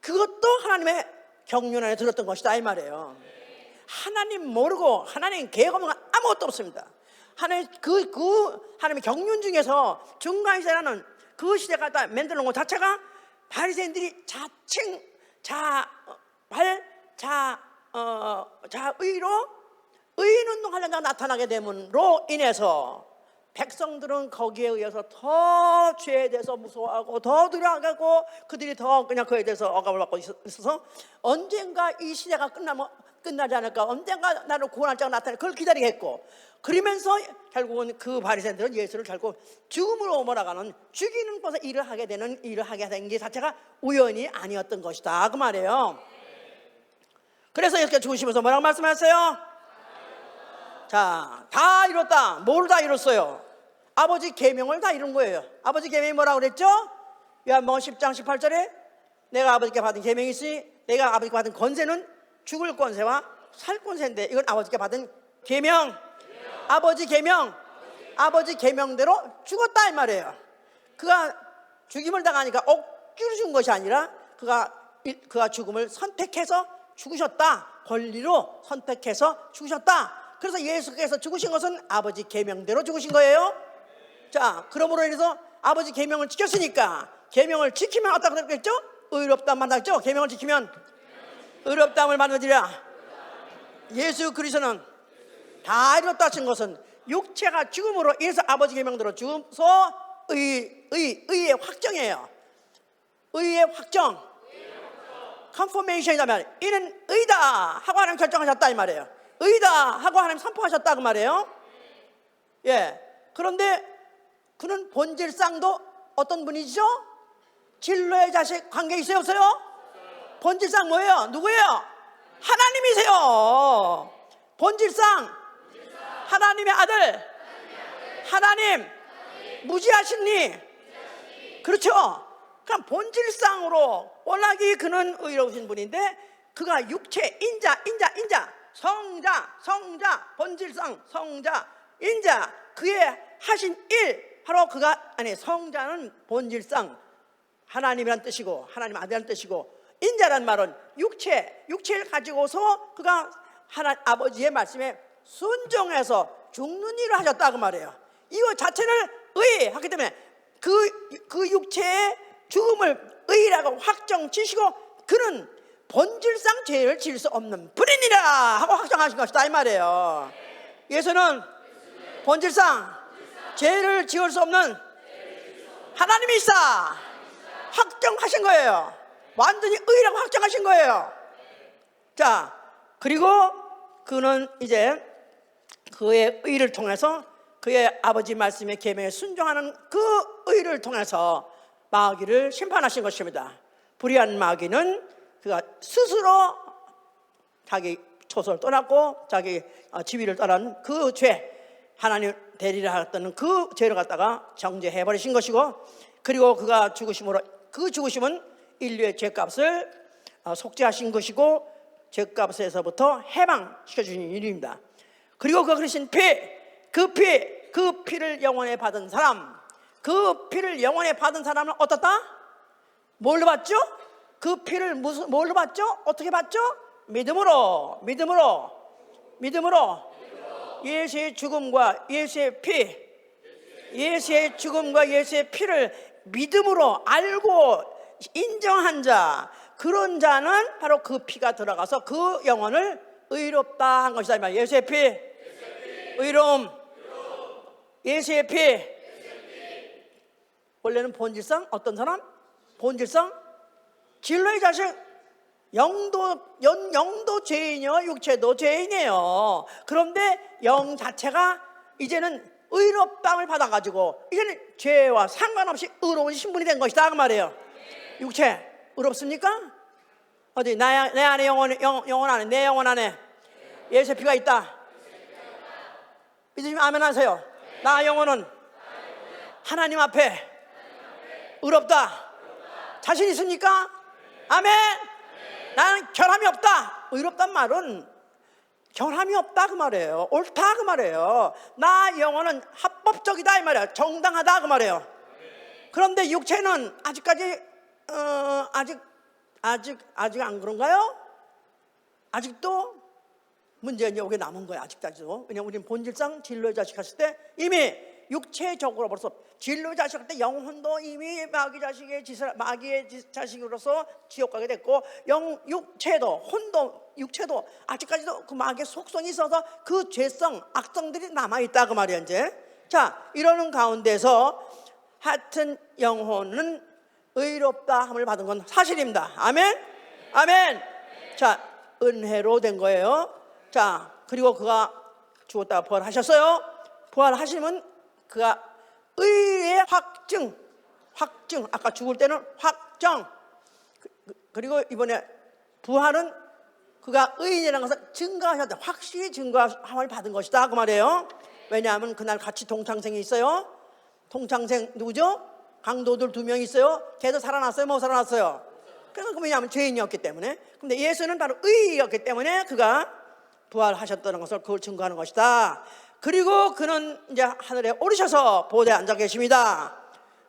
Speaker 1: 그것도 하나님의 경륜 안에 들었던 것이다 이 말이에요. 하나님 모르고 하나님 계획 없는 건 아무것도 없습니다. 하나님 하나님의 경륜 중에서 중간세대라는 그 시대가 다 만들어 놓은 것 자체가 바리새인들이 자칭 자의로 의인운동하려다가 나타나게 됨으로 인해서 백성들은 거기에 의해서 더 죄에 대해서 무서워하고 더 두려워하고 그들이 더 그냥 그에 대해서 억압을 받고 있어서 언젠가 이 시대가 끝나지 않을까, 언젠가 나를 구원할 자가 나타나 그걸 기다리겠고, 그러면서 결국은 그 바리새인들은 예수를 결국 죽음으로 몰아가는 죽이는 것에 일을 하게 된 게 자체가 우연이 아니었던 것이다 그 말이에요. 그래서 이렇게 죽으시면서 뭐라고 말씀하셨어요? 자, 다 이뤘다. 뭘 다 이뤘어요? 아버지 계명을 다 이룬 거예요. 아버지 계명이 뭐라고 그랬죠? 요한복음 10장 18절에 내가 아버지께 받은 계명이 있으니 내가 아버지께 받은 권세는 죽을 권세와 살 권세인데, 이건 아버지께 받은 계명, 아버지 계명, 아버지 계명대로 죽었다 이 말이에요. 그가 죽임을 당하니까 억지로 죽은 것이 아니라 그가 죽음을 선택해서 죽으셨다. 권리로 선택해서 죽으셨다. 그래서 예수께서 죽으신 것은 아버지 계명대로 죽으신 거예요. 자, 그러므로 인해서 아버지 계명을 지켰으니까 계명을 지키면 어떻게 되겠죠? 의롭다함을 만나겠죠. 계명을 지키면 의롭다함을 만나지라. 예수 그리스도는 다 이뤘다 하신 것은 육체가 죽음으로 인해서 아버지 계명대로 죽어서 의의 확정이에요. 의의 확정, 컨포메이션이라면 이는 의다 하고 하나님 결정하셨다 이 말이에요. 의다 하고 하나님 선포하셨다 그 말이에요. 예. 그런데 그는 본질상도 어떤 분이죠? 진로의 자식 관계 있어요 없어요? 본질상 뭐예요? 누구예요? 하나님이세요. 본질상 하나님의 아들, 하나님 무지하신 리. 그렇죠? 그럼 본질상으로 워낙에 그는 의로우신 분인데 그가 육체 인자 성자 본질상 성자 인자 그의 하신 일 바로 그가 성자는 본질상 하나님이란 뜻이고 하나님 아들이란 뜻이고, 인자란 말은 육체를 가지고서 그가 아버지의 말씀에 순종해서 죽는 일을 하셨다 그 말이에요. 이거 자체를 의하기 때문에 그 육체의 죽음을 의라고 확정지시고 그는 본질상 죄를 지을 수 없는 분이니라 하고 확정하신 것이다 이 말이에요. 예수는 본질상 죄를 지을 수 없는 하나님이시다 확정하신 거예요. 완전히 의라고 확정하신 거예요. 자, 그리고 그는 이제 그의 의를 통해서 그의 아버지 말씀의 계명에 순종하는 그 의를 통해서 마귀를 심판하신 것입니다. 불의한 마귀는 그가 스스로 자기 초소를 떠났고 자기 지위를 떠난 그 죄, 하나님 대리를 하였던 그 죄를 갖다가 정죄해버리신 것이고, 그리고 그가 죽으심으로 그 죽으심은 인류의 죄값을 속죄하신 것이고 죄값에서부터 해방시켜주신 일입니다. 그리고 그 그리신 그 피를 영원히 받은 사람, 그 피를 영원히 받은 사람은 어떻다? 뭘로 받죠? 그 피를 뭘로 받죠? 어떻게 받죠? 믿음으로 예수의 죽음과 예수의 피를 믿음으로 알고 인정한 자, 그런 자는 바로 그 피가 들어가서 그 영혼을 의롭다 한 것이다 이 말이에요. 예수의 피, 의로움, 예수의 피. 원래는 본질상 어떤 사람? 본질상 진로의 자식, 영도 죄인이요 육체도 죄인이에요. 그런데 영 자체가 이제는 의롭다함을 받아가지고 이제는 죄와 상관없이 의로운 신분이 된 것이다 그 말이에요. 육체 의롭습니까? 어디 내 안에 영혼 안에 내 영혼 안에 예수의 피가 있다. 믿으시면 아멘 하세요. 나 영혼은 하나님 앞에 의롭다. 자신 있습니까? 아멘. 나는 결함이 없다. 의롭단 말은 결함이 없다 그 말이에요. 옳다 그 말이에요. 나 영혼은 합법적이다 이 말이에요. 정당하다 그 말이에요. 그런데 육체는 아직까지 아직 안 그런가요? 아직도 문제가 이제 오게 남은 거예요. 아직까지도. 왜냐면 우리는 본질상 진로의 자식 했을 때 이미 육체적으로 벌써 진로의 자식 할 때 영혼도 이미 마귀의 자식으로서 지옥 가게 됐고, 육체도 아직까지도 그 마귀의 속성이 있어서 그 죄성, 악성들이 남아있다 그 말이에요. 이제 자, 이러는 가운데서 하여튼 영혼은 의롭다 함을 받은 건 사실입니다. 아멘? 아멘. 자, 은혜로 된 거예요. 자, 그리고 그가 죽었다가 부활하셨어요. 부활하시면 그가 의의 확증, 아까 죽을 때는 확정, 그리고 이번에 부활은 그가 의인이라는 것을 증거하셨다, 확실히 증거함을 받은 것이다 그 말이에요. 왜냐하면 그날 같이 동창생이 있어요. 동창생 누구죠? 강도들 2명 있어요. 걔도 살아났어요? 못 살아났어요? 그래서 왜냐하면 죄인이었기 때문에. 근데 예수는 바로 의인이었기 때문에 그가 부활하셨다는 것을 그걸 증거하는 것이다. 그리고 그는 이제 하늘에 오르셔서 보좌에 앉아 계십니다.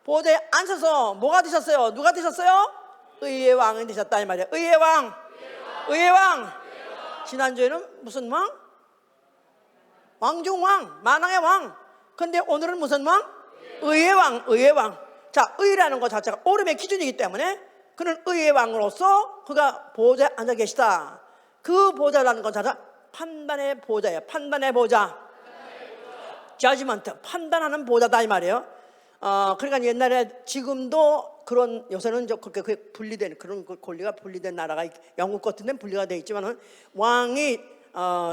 Speaker 1: 보좌에 앉아서 뭐가 되셨어요? 누가 되셨어요? 의의 왕이 되셨다 이 말이에요. 의의 왕. 지난주에는 무슨 왕? 왕중왕, 만왕의 왕. 근데 오늘은 무슨 왕? 의의 왕. 자, 의라는 것 자체가 오름의 기준이기 때문에 그는 의의 왕으로서 그가 보좌에 앉아 계시다. 그 보좌라는 것 자체가 판단의 보좌예요. 판단의 보좌. 저지먼트, 판단하는 보좌다 이 말이에요. 그러니까 옛날에, 지금도 그런, 요새는 그렇게 분리된 그런 권리가 분리된 나라가 영국 같은 데는 분리가 되어 있지만은 왕이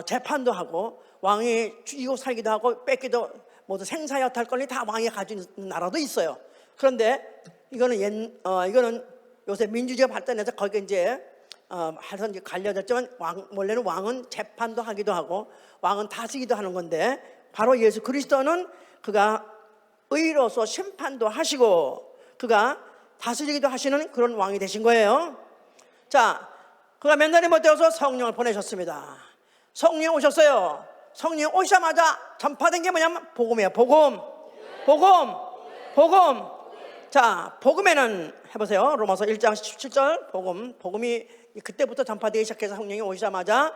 Speaker 1: 재판도 하고 왕이 죽이고 살기도 하고 뺏기도 모두 생사여탈 권리 다 왕이 가지고 있는 나라도 있어요. 그런데 이거는 요새 민주주의가 발전해서 거기에 이제 하여튼 이제 갈려졌지만 원래는 왕은 재판도 하기도 하고 왕은 다스리기도 하는 건데, 바로 예수 그리스도는 그가 의로서 심판도 하시고 그가 다스리기도 하시는 그런 왕이 되신 거예요. 자, 그가 몇 날이 못 되어서 성령을 보내셨습니다. 성령 오셨어요. 성령 오시자마자 전파된 게 뭐냐면 복음이에요. 복음. 자, 복음에는 해보세요. 로마서 1장 17절 복음이 그때부터 전파되기 시작해서 성령이 오시자마자,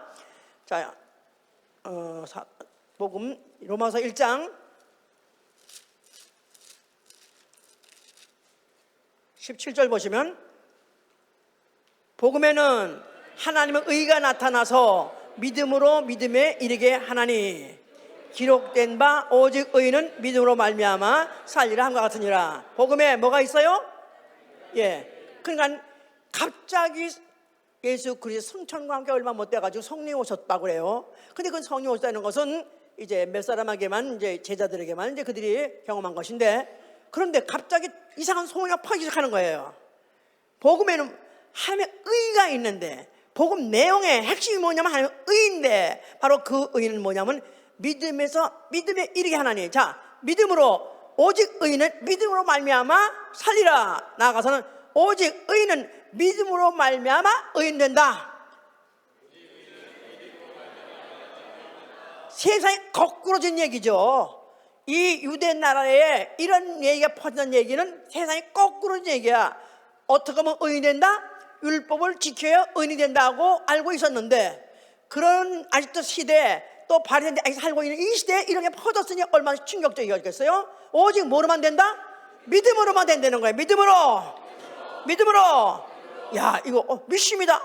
Speaker 1: 자, 복음 로마서 1장 17절 보시면, 복음에는 하나님의 의가 나타나서 믿음으로 믿음에 이르게 하나니 기록된 바 오직 의인은 믿음으로 말미암아 살리라 함과 같으니라. 복음에 뭐가 있어요? 예. 그러니까 갑자기 예수 그리스도 성천과 함께 얼마 못 돼가지고 성령이 오셨다고 그래요. 근데 그 성령이 오셨다는 것은 이제 몇 사람에게만, 이제 제자들에게만 이제 그들이 경험한 것인데, 그런데 갑자기 이상한 소문이 퍼지기 시작하는 거예요. 복음에는 하나님의 의가 있는데, 복음 내용의 핵심이 뭐냐면 하나님의 의인데, 바로 그 의는 뭐냐면 믿음에서 믿음에 이르게 하나니. 자, 믿음으로, 오직 의인은 믿음으로 말미암아 살리라. 나아가서는 오직 의인은 믿음으로 말미암아 의인 된다. 세상이 거꾸로진 얘기죠. 이 유대 나라에 이런 얘기가 퍼지는 얘기는 세상이 거꾸로진 얘기야. 어떻게 하면 의인이 된다? 율법을 지켜야 의인이 된다고 알고 있었는데, 그런 아직도 시대에 또 바리새인들이 아직 살고 있는 이 시대에 이런 게 퍼졌으니 얼마나 충격적이겠어요? 오직 뭐로만 된다? 믿음으로만 된다는 거예요. 믿음으로. 야, 이거 믿습니다.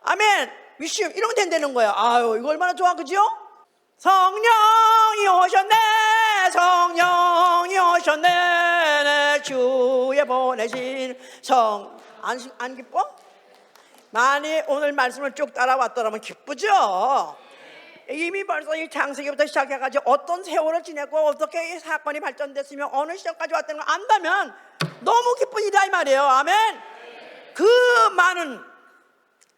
Speaker 1: 아멘. 믿음 이러면 된다는 거예요. 아유, 이거 얼마나 좋아, 그죠? 성령이 오셨네 내 주에 보내신 안 기뻐? 많이 오늘 말씀을 쭉 따라왔더라면 기쁘죠? 이미 벌써 이 창세기부터 시작해가지고 어떤 세월을 지냈고 어떻게 이 사건이 발전됐으며 어느 시점까지 왔다는 걸 안다면 너무 기쁜 일이다 이 말이에요. 아멘. 그 많은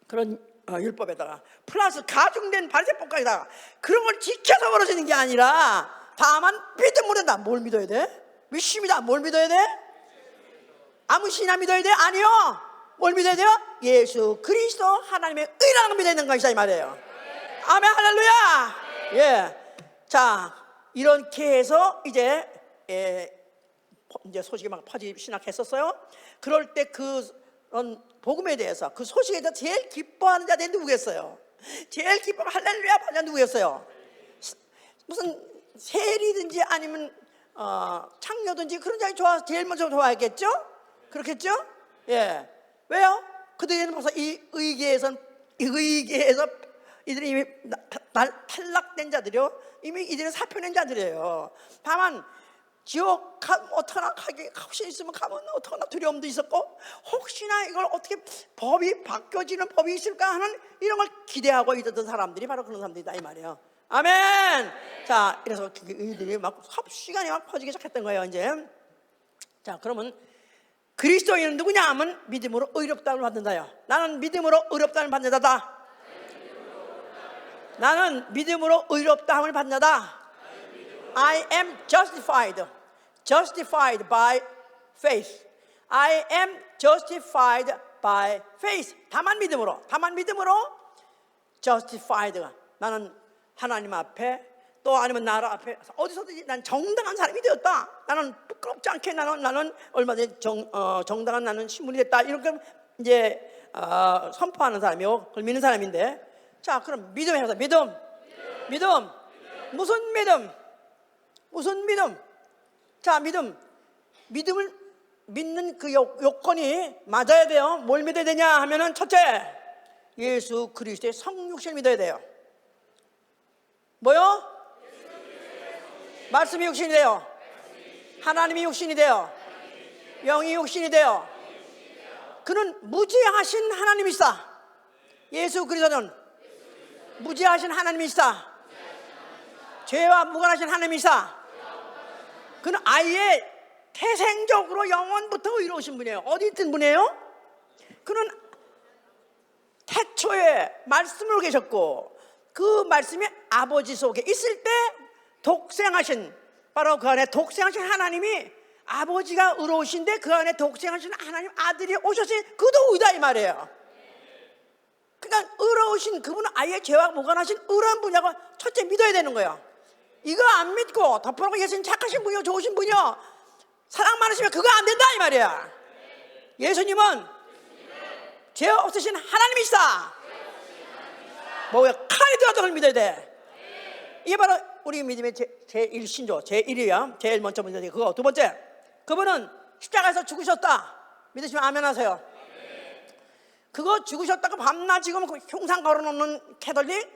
Speaker 1: 그런 율법에다가 플러스 가중된 바리새법까지다가 그런 걸 지켜서 벌어지는 게 아니라 다만 믿음으로 된다. 뭘 믿어야 돼? 믿습니다. 뭘 믿어야 돼? 아무 신이나 믿어야 돼? 아니요. 뭘 믿어야 돼요? 예수 그리스도 하나님의 의라는 걸 믿어야 되는 것이다 이 말이에요. 아멘, 할렐루야. 예. 자, 이렇게 해서 이제 소식이 막 퍼지기 시작했었어요. 그럴 때 그런 복음에 대해서, 그 소식에 대해서 제일 기뻐하는 자들이 누구겠어요? 제일 기뻐하는 할렐루야 하는 자 누구겠어요? 무슨 세리든지 아니면 창녀든지 그런 자가 제일 먼저 좋아했겠죠? 그렇겠죠? 예. 왜요? 그들은 벌써 이 의계에서 이들이 이미 탈락된 자들이요, 이미 이들은 사표낸 자들이에요. 다만 지옥 어떡하나 가기 혹시 있으면 가면 어떡하나 두려움도 있었고, 혹시나 이걸 어떻게 법이 바뀌어지는 법이 있을까 하는 이런 걸 기대하고 있었던 사람들이 바로 그런 사람들이다 이 말이에요. 아멘. 자, 이래서 이들이 막 섭시간이 막 퍼지기 시작했던 거예요. 이제 자, 그러면 그리스도인은 누구냐 하면 믿음으로 의롭다함을 받는다요. 나는 믿음으로 의롭다함을 받는 자다. 나는 믿음으로 의롭다함을 받는 자다. I am justified by faith. I am justified by faith. 다만 믿음으로 justified. 나는 하나님 앞에 또 아니면 나라 앞에 어디서든지 난 정당한 사람이 되었다. 나는 부끄럽지 않게 나는 얼마든지 정당한 나는 신분이 됐다. 이렇게 이제 선포하는 사람이요, 그걸 믿는 사람인데, 자, 그럼 믿음에 해서 믿음. 무슨 믿음? 자, 믿음을 믿는 그 요건이 맞아야 돼요. 뭘 믿어야 되냐 하면은, 첫째, 예수 그리스도의 성육신을 믿어야 돼요. 뭐요? 말씀이 육신이 돼요. 하나님이 육신이 돼요. 영이 육신이 돼요. 그는 무지하신 하나님이시다. 예수 그리스도는 무지하신 하나님이시다. 죄와 무관하신 하나님이시다. 그는 아예 태생적으로 영원부터 의로우신 분이에요. 어디 있던 분이에요? 그는 태초에 말씀으로 계셨고, 그 말씀이 아버지 속에 있을 때 독생하신, 바로 그 안에 독생하신 하나님이, 아버지가 의로우신데 그 안에 독생하신 하나님 아들이 오셨으니 그도 의다 이 말이에요. 그러니까 의로우신 그분은 아예 죄와 무관하신 의로운 분이라고 첫째 믿어야 되는 거예요. 이거 안 믿고 덮어놓고 예수님 착하신 분이요, 좋으신 분이요, 사랑 많으시면 그거 안 된다 이 말이야. 예수님은 죄 없으신 하나님이시다. 뭐야, 칼이 되어도 그걸 믿어야 돼. 이게 바로 우리 믿음의 제1신조, 제1이야. 제일 먼저 믿어야 돼. 그거. 두 번째, 그분은 십자가에서 죽으셨다. 믿으시면 아멘 하세요. 그거 죽으셨다고 밤낮 지금 흉상 걸어놓는 캐톨릭,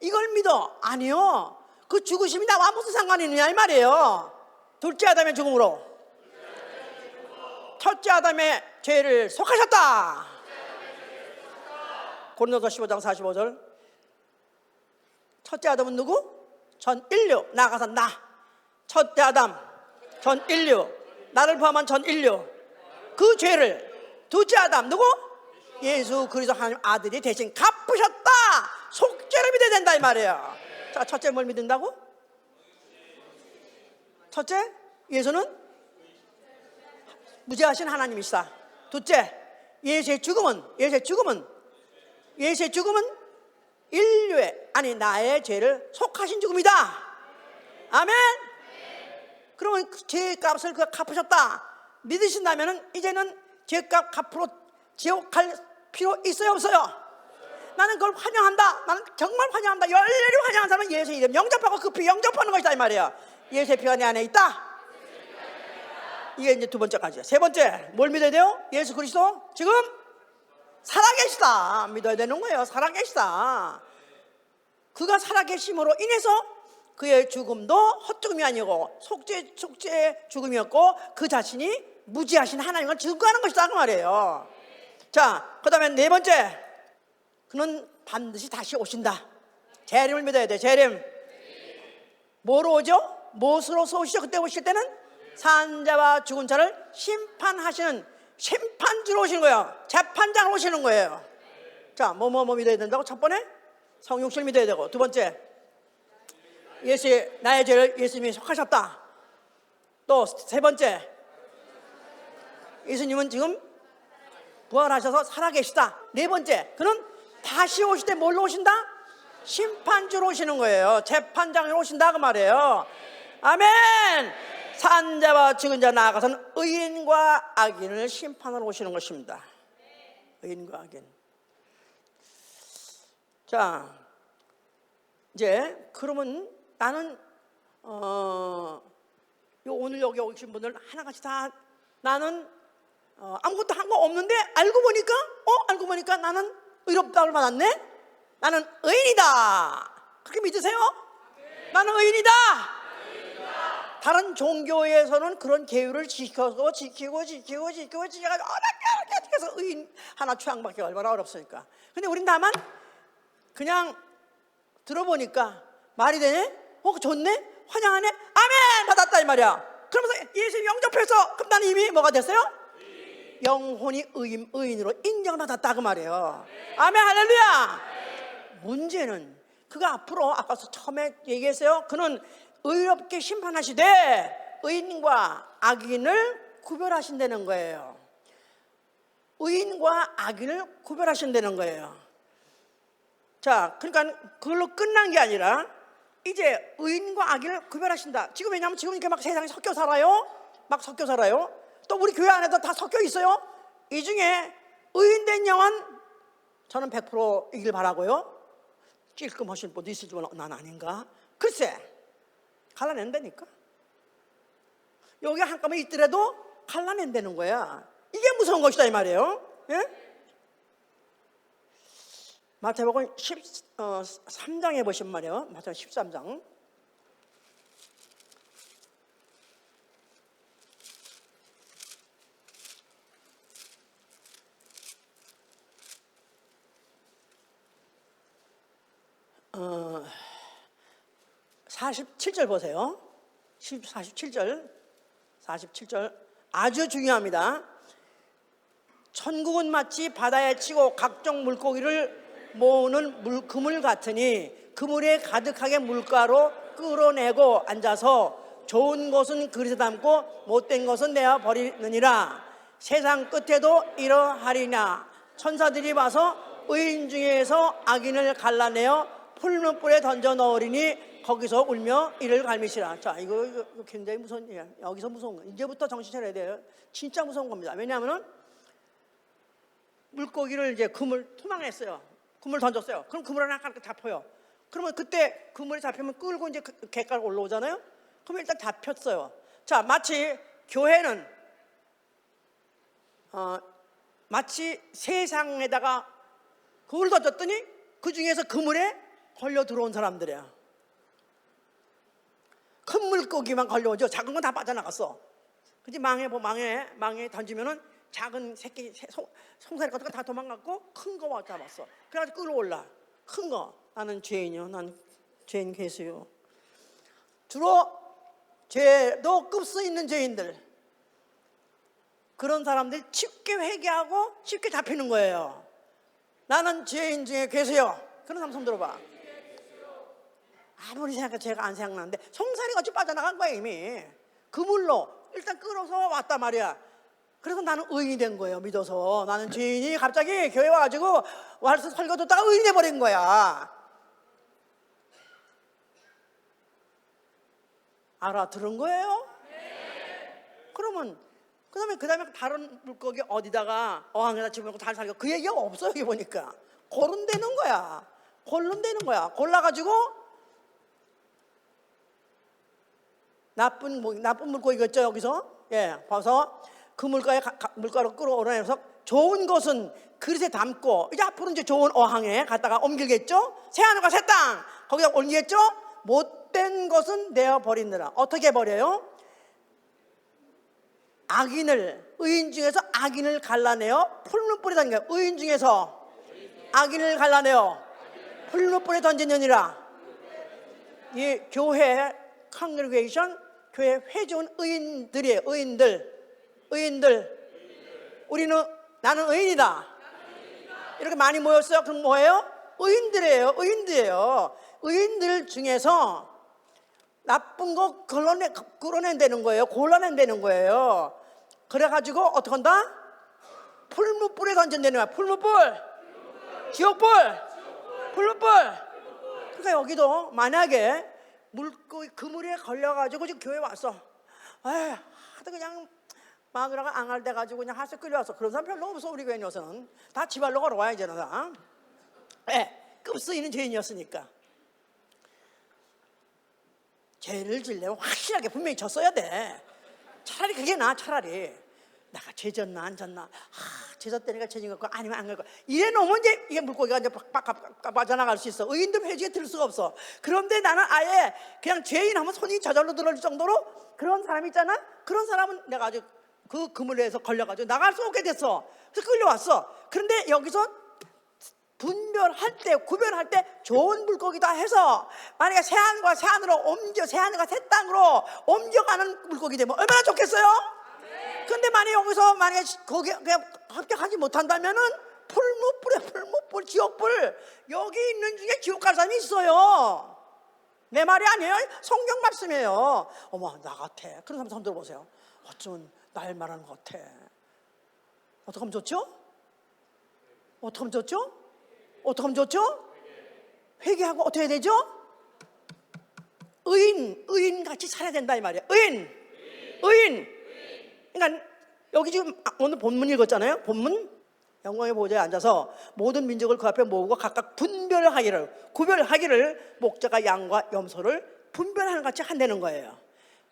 Speaker 1: 이걸 믿어? 아니요. 그 죽으심이 나와 무슨 상관이 있느냐 이 말이에요. 둘째 아담의 죽음으로 첫째 아담의 죄를 속하셨다. 고린도서 15장 45절. 첫째 아담은 누구? 전 인류, 나아가서 나. 첫째 아담, 전 인류, 나를 포함한 전 인류, 그 죄를 둘째 아담 누구? 예수 그리스도 하나님 아들이 대신 갚으셨다. 속죄를 믿어야 된다 이 말이에요. 자, 첫째 뭘 믿는다고? 첫째, 예수는 무죄하신 하나님이시다. 둘째, 예수의 죽음은 인류의, 아니 나의 죄를 속하신 죽음이다. 아멘. 그러면 죄값을 그가 갚으셨다 믿으신다면 이제는 죄값 갚으러 지옥 갈 필요 있어요 없어요? 나는 그걸 환영한다. 나는 정말 환영한다. 열렬히 환영하는 사람은 예수의 이름 영접하고 그 피 영접하는 것이다 이 말이에요. 예수의 피가 내 안에 있다. 이게 이제 두 번째까지야. 세 번째, 뭘 믿어야 돼요? 예수 그리스도 지금 살아계시다 믿어야 되는 거예요. 살아계시다. 그가 살아계심으로 인해서 그의 죽음도 헛죽음이 아니고 속죄 죽음이었고, 그 자신이 무지하신 하나님을 증거하는 것이다 그 말이에요. 자, 그 다음에 네 번째, 그는 반드시 다시 오신다. 재림을 믿어야 돼. 재림. 뭐로 오죠? 무엇으로서 오시죠? 그때 오실 때는 산자와 죽은 자를 심판하시는 심판주로 오시는 거예요. 재판장으로 오시는 거예요. 자, 뭐 믿어야 된다고? 첫 번째, 성육신을 믿어야 되고, 두 번째, 나의 죄를 예수님이 속하셨다. 또 세 번째, 예수님은 지금 부활하셔서 살아계시다. 네 번째, 그는 다시 오실 때 뭘로 오신다? 심판주로 오시는 거예요. 재판장으로 오신다 그 말이에요. 아멘. 산 자와 죽은 자 나아가서는 의인과 악인을 심판하러 오시는 것입니다. 의인과 악인. 자, 이제 그러면 나는 오늘 여기 오신 분들 하나같이 다 나는 아무것도 한 거 없는데 알고 보니까 나는 의롭다를 받았네. 나는 의인이다. 그렇게 믿으세요? 나는 의인이다. 다른 종교에서는 그런 계율을 지키고 어렵게 해서 의인 하나 취향받기 얼마나 어렵습니까? 근데 우린 다만 그냥 들어보니까 말이 되네? 좋네? 환영하네? 아멘! 받았다 이 말이야. 그러면서 예수 영접해서 그럼 나는 이미 뭐가 됐어요? 영혼이 의인으로 인정받았다 그 말이에요. 아멘 할렐루야. 문제는 그가 앞으로 아까 처음에 얘기했어요. 그는 의롭게 심판하시되 의인과 악인을 구별하신다는 거예요. 의인과 악인을 구별하신다는 거예요. 자, 그러니까 그걸로 끝난 게 아니라 이제 의인과 악인을 구별하신다. 지금 왜냐하면 지금 이렇게 막 세상에 섞여 살아요. 또 우리 교회 안에도 다 섞여 있어요. 이 중에 의인된 영은 저는 100%이길 바라고요. 찔끔하신 분도 있을지만 난 아닌가? 글쎄, 갈라낸다니까. 여기 한꺼번에 있더라도 갈라낸다는 거야. 이게 무서운 것이다 이 말이에요. 예? 마태복음 13장에 보시면 말이에요. 마태복음 13장. 어, 47절 보세요. 47절 아주 중요합니다. 천국은 마치 바다에 치고 각종 물고기를 모으는 그물 같으니 그물에 가득하게 물가로 끌어내고 앉아서 좋은 것은 그릇에 담고 못된 것은 내어 버리느니라. 세상 끝에도 이러하리나. 천사들이 와서 의인 중에서 악인을 갈라내어 풀무불에 던져 넣으리니 거기서 울며 이를 갈미시라. 자, 이거 굉장히 무서운 얘기야. 여기서 무서운 거. 이제부터 정신 차려야 돼요. 진짜 무서운 겁니다. 왜냐하면 물고기를 이제 그물 투망했어요. 그물 던졌어요. 그럼 그물 하나 잡혀요. 그러면 그때 그물이 잡히면 끌고 이제 객가로 올라오잖아요. 그럼 일단 잡혔어요. 자, 마치 교회는 마치 세상에다가 그물 던졌더니 그 중에서 그물에 걸려 들어온 사람들이야. 큰 물고기만 걸려오죠. 작은 건 다 빠져나갔어. 그치? 망에 던지면은 작은 새끼 송사리 같은 거 다 도망갔고 큰 거 잡았어. 그래가지고 끌어올라. 큰 거. 나는 죄인이요. 난 죄인 괴수요. 주로 죄도 급수 있는 죄인들, 그런 사람들이 쉽게 회개하고 쉽게 잡히는 거예요. 나는 죄인 중에 괴수요. 그런 사람 손 들어봐. 아무리 생각해도 죄가 안 생각나는데 송사리 같이 빠져나간 거야 이미. 그물로 일단 끌어서 왔단 말이야. 그래서 나는 의인이 된 거예요. 믿어서. 나는 죄인이 갑자기 교회 와가지고 와서 설교 듣다가 의인이 돼버린 거야. 알아들은 거예요? 네. 그러면 그 다음에 다른 물고기 어디다가 어항에다 집어넣고 다 살고 그 얘기가 없어요. 여기 보니까 고른다는 거야. 골라가지고 나쁜 물고기겠죠 여기서. 예, 봐서 그 물가로 끌어올려서 좋은 것은 그릇에 담고 이제 앞으로 이제 좋은 어항에 갖다가 옮기겠죠. 새 하늘과 새 땅 거기다 옮기겠죠. 못된 것은 내어 버리느라. 어떻게 버려요? 악인을, 의인 중에서 악인을 갈라내어 풀무불에 던진 거예요. 의인 중에서 악인을 갈라내어 풀무불에 던지느니라. 이 교회 컨그레이션, 교회 회중 의인들이에요. 의인들. 우리는 나는 의인이다. 이렇게 많이 모였어요. 그럼 뭐예요? 의인들이에요. 의인들 중에서 나쁜 거 끌어낸다는 거예요. 골라낸다는 거예요. 그래가지고 어떻게 한다? 풀무불에 던진다는 거야. 풀무불, 지옥불, 풀무불. 그러니까 여기도 만약에 그물에 걸려가지고 지금 교회 왔어. 에휴, 하도 그냥 마누라가 앙알대가지고 그냥 하수 끌려왔어. 그런 사람 별로 없어. 우리 교회는 요새는 다 지발로 걸어와야 이제는 다. 급쓰이는 죄인이었으니까. 죄를 지려면 확실하게 분명히 졌어야 돼. 차라리 그게 나아. 차라리 내가 죄 졌나 안 졌나, 죄 졌다니까 죄진 것 같고 아니면 안 그럴 거. 이래 놓으면 이제 이게 물고기가 이제 빠져나갈 수 있어. 의인들 회지에 들 수가 없어. 그런데 나는 아예 그냥 죄인 하면 손이 저절로 들어올 정도로 그런 사람 있잖아. 그런 사람은 내가 아주 그 그물에서 걸려가지고 나갈 수 없게 됐어. 그래서 끌려왔어. 그런데 여기서 분별할 때, 구별할 때 좋은 물고기다 해서 만약에 새하늘과 새하늘로 새하늘과 새 땅으로 옮겨가는 물고기 되면 얼마나 좋겠어요? 근데 만약에 거기에 그냥 합격하지 못한다면은 풀무불, 지옥불, 여기 있는 중에 지옥 갈 사람이 있어요. 내 말이 아니에요. 성경 말씀이에요. 어머, 나 같아. 그런 사람 손 들어보세요. 어쩌면 날 말하는 것 같아. 어떻게 하면 좋죠? 어떻게 하면 좋죠? 어떻게 하면 좋죠? 회개하고 어떻게 해야 되죠? 의인 같이 살아야 된다 이 말이야. 의인. 그러니까 여기 지금 오늘 본문 읽었잖아요. 본문 영광의 보좌에 앉아서 모든 민족을 그 앞에 모으고 각각 구별하기를 목자가 양과 염소를 분별하는 같이 한다는 거예요.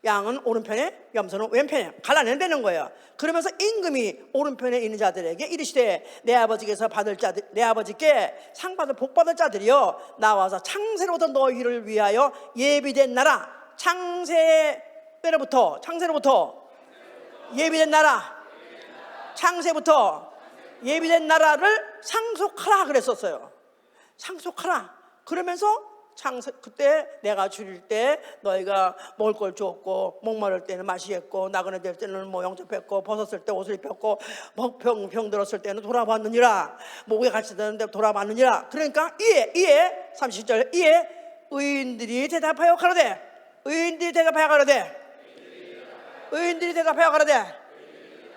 Speaker 1: 양은 오른편에, 염소는 왼편에 갈라낸다는 거예요. 그러면서 임금이 오른편에 있는 자들에게 이르시되 내 아버지께 상 받을 복 받을 자들이여 나와서 창세로부터 너희를 위하여 예비된 나라, 창세로부터 예비된 나라, 창세부터 예비된 나라를 상속하라 그랬었어요. 상속하라. 그러면서 그때 내가 줄일 때 너희가 먹을 걸 주었고, 목마를 때는 마시겠고, 나그네 될 때는 영접했고, 벗었을 때 옷을 입혔고, 병 들었을 때는 돌아봤느니라, 목에 갇혀 있는데 돌아봤느니라. 그러니까 이에 30절 이에 의인들이 대답하여 가로되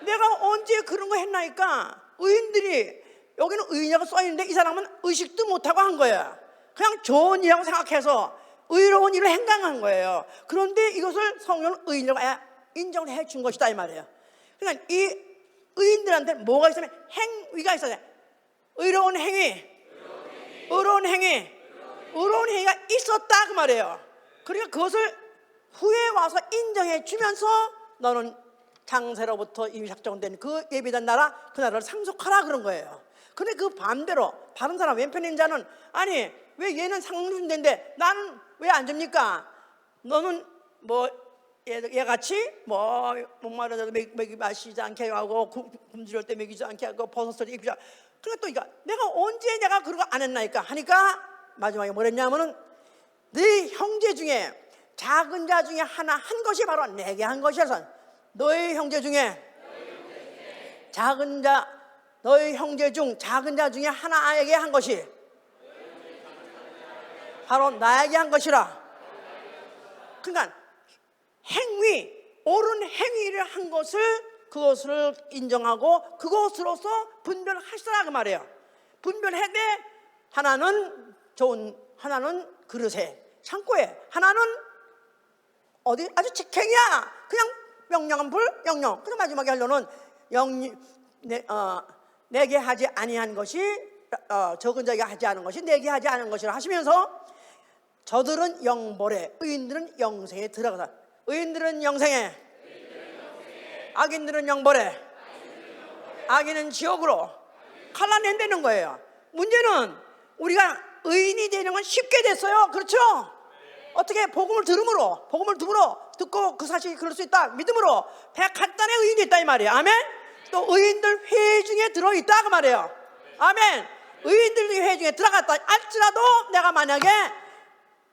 Speaker 1: 내가 언제 그런 거 했나니까. 의인들이, 여기는 의인이라고 써있는데 이 사람은 의식도 못하고 한 거야. 그냥 좋은 일이라고 생각해서 의로운 일을 행강한 거예요. 그런데 이것을 성령은 의인이라고 인정을 해준 것이다 이 말이에요. 그러니까 이 의인들한테 뭐가 있으면 행위가 있어야 돼. 의로운 행위가 있었다 그 말이에요. 그러니까 그것을 후에 와서 인정해 주면서 너는 창세로부터 이미 작정된 그 예비된 나라, 그 나라를 상속하라 그런 거예요. 근데 그 반대로 다른 사람 왼편에 있는 자는 아니 왜 얘는 상속된데 나는 왜 안 줍니까? 너는 얘같이 목마르다도 먹이 마시지 않게 하고 굶주릴 때 먹이지 않게 하고 벗었을 때 입히지 않게. 그러니까 또 내가 언제 내가 그런 거 안 했나니까 하니까 마지막에 뭐랬냐면은 네 형제 중에 작은 자 중에 하나 한 것이 바로 내게 한 것이라서 너희 형제 중에 너희 형제 중 작은 자 중에 하나에게 한 것이 바로 나에게 한 것이라. 그러니까 옳은 행위를 한 그것을 인정하고 그것으로서 분별하시라 그 말이에요. 분별해대 하나는 하나는 그릇에 창고에, 하나는 어디 아주 직행이야. 그냥 명령한 영영. 그래서 마지막에 하려는 내게 하지 아니한 것이 적은 자에게 하지 않은 것이 내게 하지 않은 것이라 하시면서 저들은 영벌에, 의인들은 영생에 들어가다. 의인들은 영생에, 악인들은 영벌에, 악인은 지옥으로 갈라낸다는 거예요. 문제는 우리가 의인이 되는 건 쉽게 됐어요. 그렇죠? 어떻게 복음을 듣고 그 사실이 그럴 수 있다 믿음으로 100한단의 의인이 있다 이 말이에요. 아멘. 또 의인들 회중에 들어있다 그 말이에요. 아멘. 의인들이 회중에 들어갔다 할지라도 내가 만약에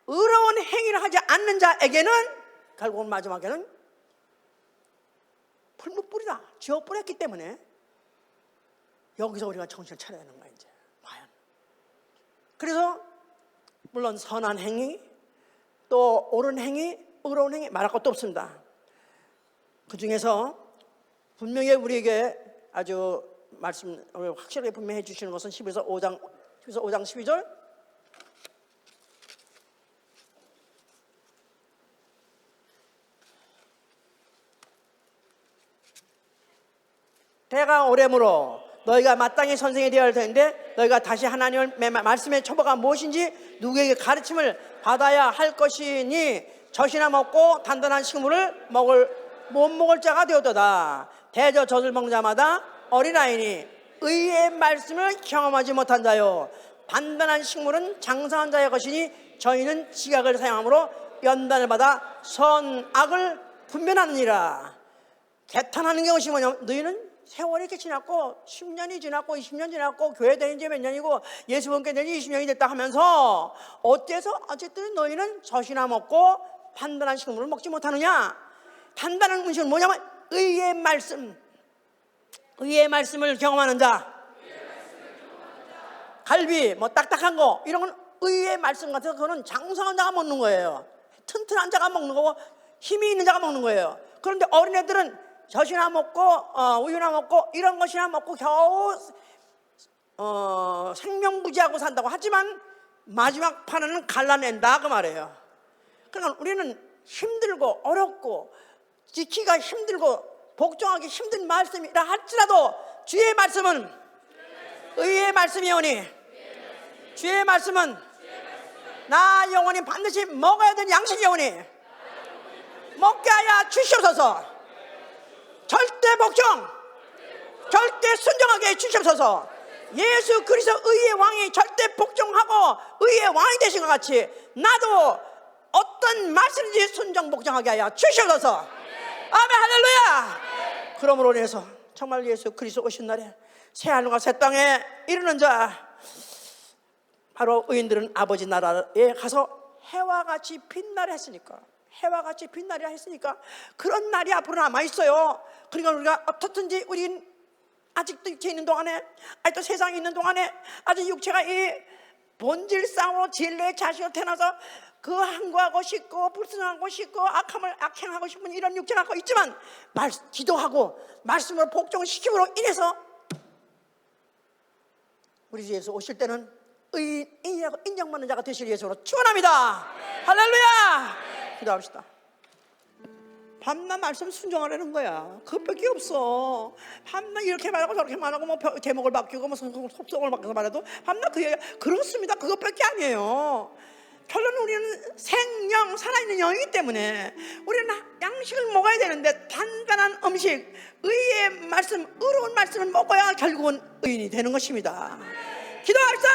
Speaker 1: 의로운 행위를 하지 않는 자에게는 결국은 마지막에는 풀무불이다, 지옥불했기 때문에 여기서 우리가 정신을 차려야 하는 거야 이제. 과연. 그래서 물론 선한 행위, 또 옳은 행위, 의로운 행위 말할 것도 없습니다. 그 중에서 분명히 우리에게 아주 말씀을 확실하게 분명히 해주시는 것은 12서 5장 12절 때가 오래므로 너희가 마땅히 선생이 되어야 할 텐데 너희가 다시 하나님의 말씀의 초보가 무엇인지 누구에게 가르침을 받아야 할 것이니 젖이나 먹고 단단한 식물을 못 먹을 자가 되었도다. 대저 젖을 먹는 자마다 어린아이니 의의 말씀을 경험하지 못한 자요, 단단한 식물은 장사한 자의 것이니 저희는 지각을 사용함으로 연단을 받아 선악을 분별하느니라. 개탄하는 것이 뭐냐면, 너희는 세월이 이렇게 지났고 10년이 지났고 20년 지났고 교회 다닌 지 몇 년이고 예수 본게 된 지 20년이 됐다 하면서 어째서 너희는 젖이나 먹고 단단한 식물을 먹지 못하느냐. 단단한 음식은 뭐냐면 의의 말씀, 의의 말씀을 경험하는 자. 갈비 뭐 딱딱한 거 이런 건 의의 말씀 같아서 그거는 장성한 자가 먹는 거예요. 튼튼한 자가 먹는 거고 힘이 있는 자가 먹는 거예요. 그런데 어린애들은 젖이나 먹고 우유나 먹고 이런 것이나 먹고 겨우 생명부지하고 산다고 하지만 마지막 판은 갈라낸다 그 말이에요. 그러니까 우리는 힘들고 어렵고 지키기가 힘들고 복종하기 힘든 말씀이라 할지라도 주의 말씀은 의의 말씀이오니 주의 말씀은 나 영혼이 반드시 먹어야 되는 양식이오니 먹게 하여 주시옵소서. 절대 복종, 절대 순종하게 해 주시옵소서. 예수 그리스도 의의 왕이 절대 복종하고 의의 왕이 되신 것 같이 나도 어떤 말씀인지 순종 복종하게 하여 주시옵소서. 아멘 할렐루야. 그러므로 인해서 정말 예수 그리스도 오신 날에 새하늘과 새 땅에 이르는 자, 바로 의인들은 아버지 나라에 가서 해와 같이 빛나려 했으니까, 해와 같이 빛나려 했으니까 그런 날이 앞으로 남아있어요. 그러니까 우리가 어떻든지 우린 아직도 육체 있는 동안에, 아직도 세상에 있는 동안에, 아직 육체가 이 본질상으로 진리의 자식으로 태어나서 그 항구하고 싶고 불순하고 싶고 악함을 악행하고 싶은 이런 육체가 갖고 있지만 기도하고 말씀으로 복종시킴으로 인해서 우리 주 예수 오실 때는 의인이라고 인정받는 자가 되실 예수로 축원합니다. 할렐루야. 기도합시다. 밤낮 말씀 순종하라는 거야. 그것밖에 없어. 밤낮 이렇게 말하고 저렇게 말하고 뭐 제목을 바뀌고 뭐 속성을 바꿔서 말해도 밤낮 그 얘기가 그렇습니다. 그것밖에 아니에요. 결론은 우리는 생영, 살아있는 영이기 때문에 우리는 양식을 먹어야 되는데 단단한 음식, 의의 말씀, 의로운 말씀을 먹어야 결국은 의인이 되는 것입니다. 기도합시다.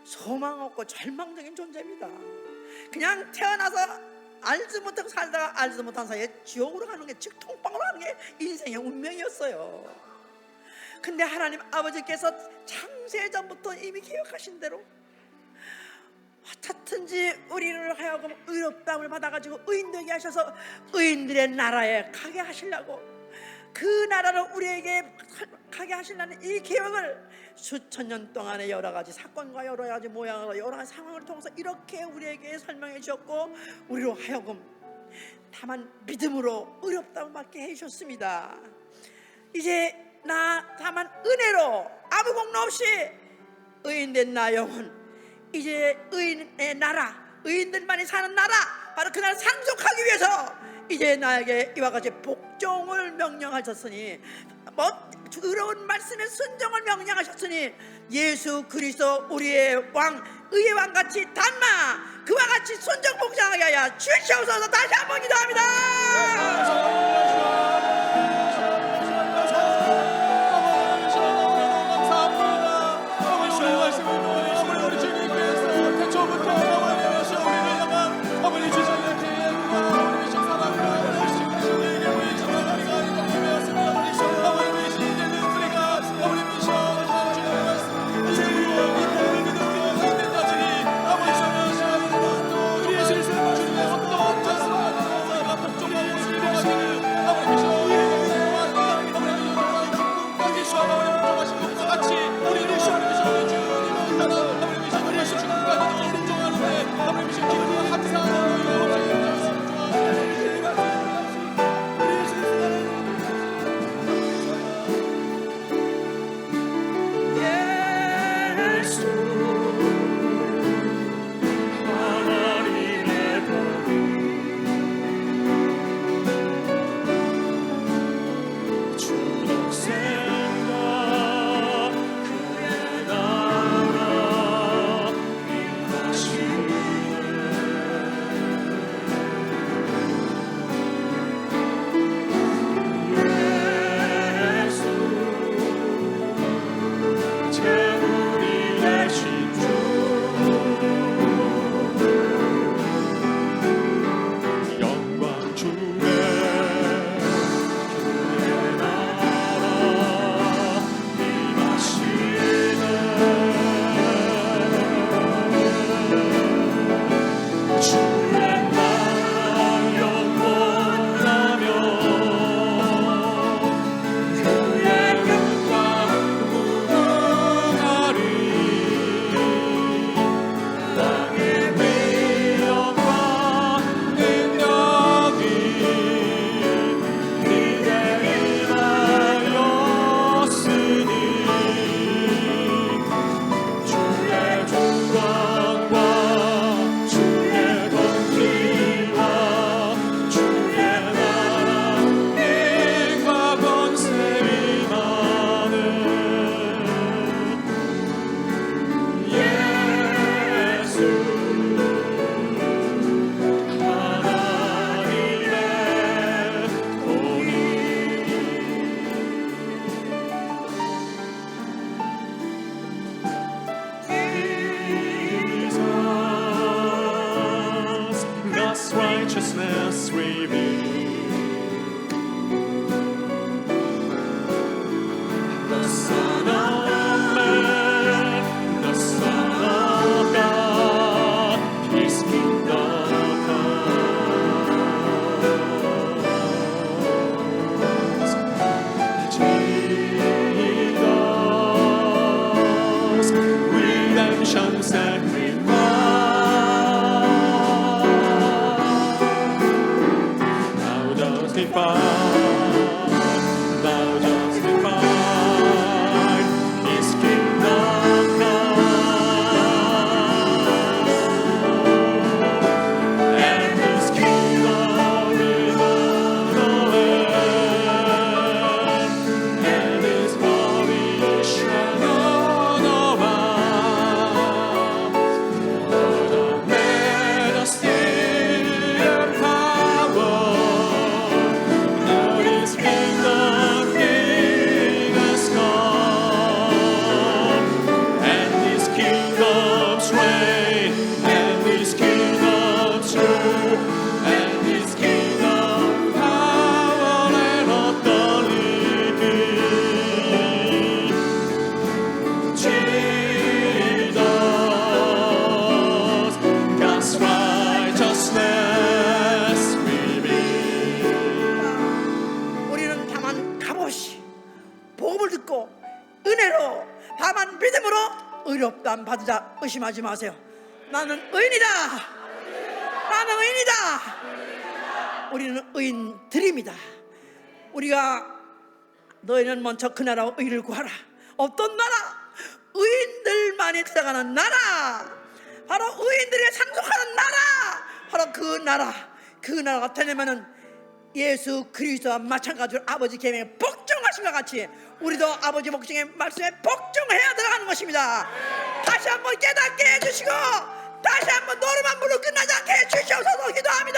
Speaker 1: 소망 없고 절망적인 존재입니다. 그냥 태어나서 알지 못하고 살다가 알지도 못한 사이에 지옥으로 가는 게, 즉 통방으로 가는 게 인생의 운명이었어요. 근데 하나님 아버지께서 창세전부터 이미 계획하신 대로 어떻든지 우리를 하여금 의롭다함을 받아가지고 의인 되게 하셔서 의인들의 나라에 가게 하시려고, 그 나라를 우리에게 가게 하시려는 이 계획을 수천 년 동안의 여러 가지 사건과 여러 가지 모양으로 여러 가지 상황을 통해서 이렇게 우리에게 설명해 주셨고, 우리로 하여금
Speaker 2: 다만 믿음으로 의롭다고 받게 해주셨습니다. 이제 나 다만 은혜로 아무 공로 없이 의인된 나 영혼, 이제 의인의 나라, 의인들만이 사는 나라, 바로 그 나라 상속하기 위해서 이제 나에게 이와 같이 복종을 명령하셨으니, 의로운 말씀에 순종을 명령하셨으니, 예수 그리스도 우리의 왕, 의의 왕같이 닮아 그와 같이 순종 복종하게 하여 주시옵소서. 다시 한번 기도합니다.
Speaker 3: Righteousness revealed, the Son of Man, the Son of God, His kingdom comes. Jesus, redemption sacrifice. Thou justified, His kingdom come, and His kingdom is on the land, and His glory shall on above. Lord of majesty and power, His kingdom has come, and His kingdom's reign, and His kingdom's rule, and His kingdom power and authority. Jesus, God's righteousness revealed.
Speaker 2: 우리는 다만 값없이 복음을 듣고 은혜로, 다만 믿음으로 의롭다함 받으자. 의심하지 마세요. 나는 의인이다. 나는 의인이다. 우리는 의인들입니다. 우리가 너희는 먼저 그 나라와 의를 구하라. 어떤 나라? 의인들만이 들어가는 나라, 바로 의인들이 상속하는 나라, 바로 그 나라가 되려면은 예수 그리스도와 마찬가지로 아버지 계명에 복종하신과 같이 우리도 아버지 복종의 말씀에 복종해야 들어가는 것입니다. 다시 한번 깨닫게 해주시고 다시 한번 노래만 부르고 끝나지 않게 해주시옵소서 기도합니다.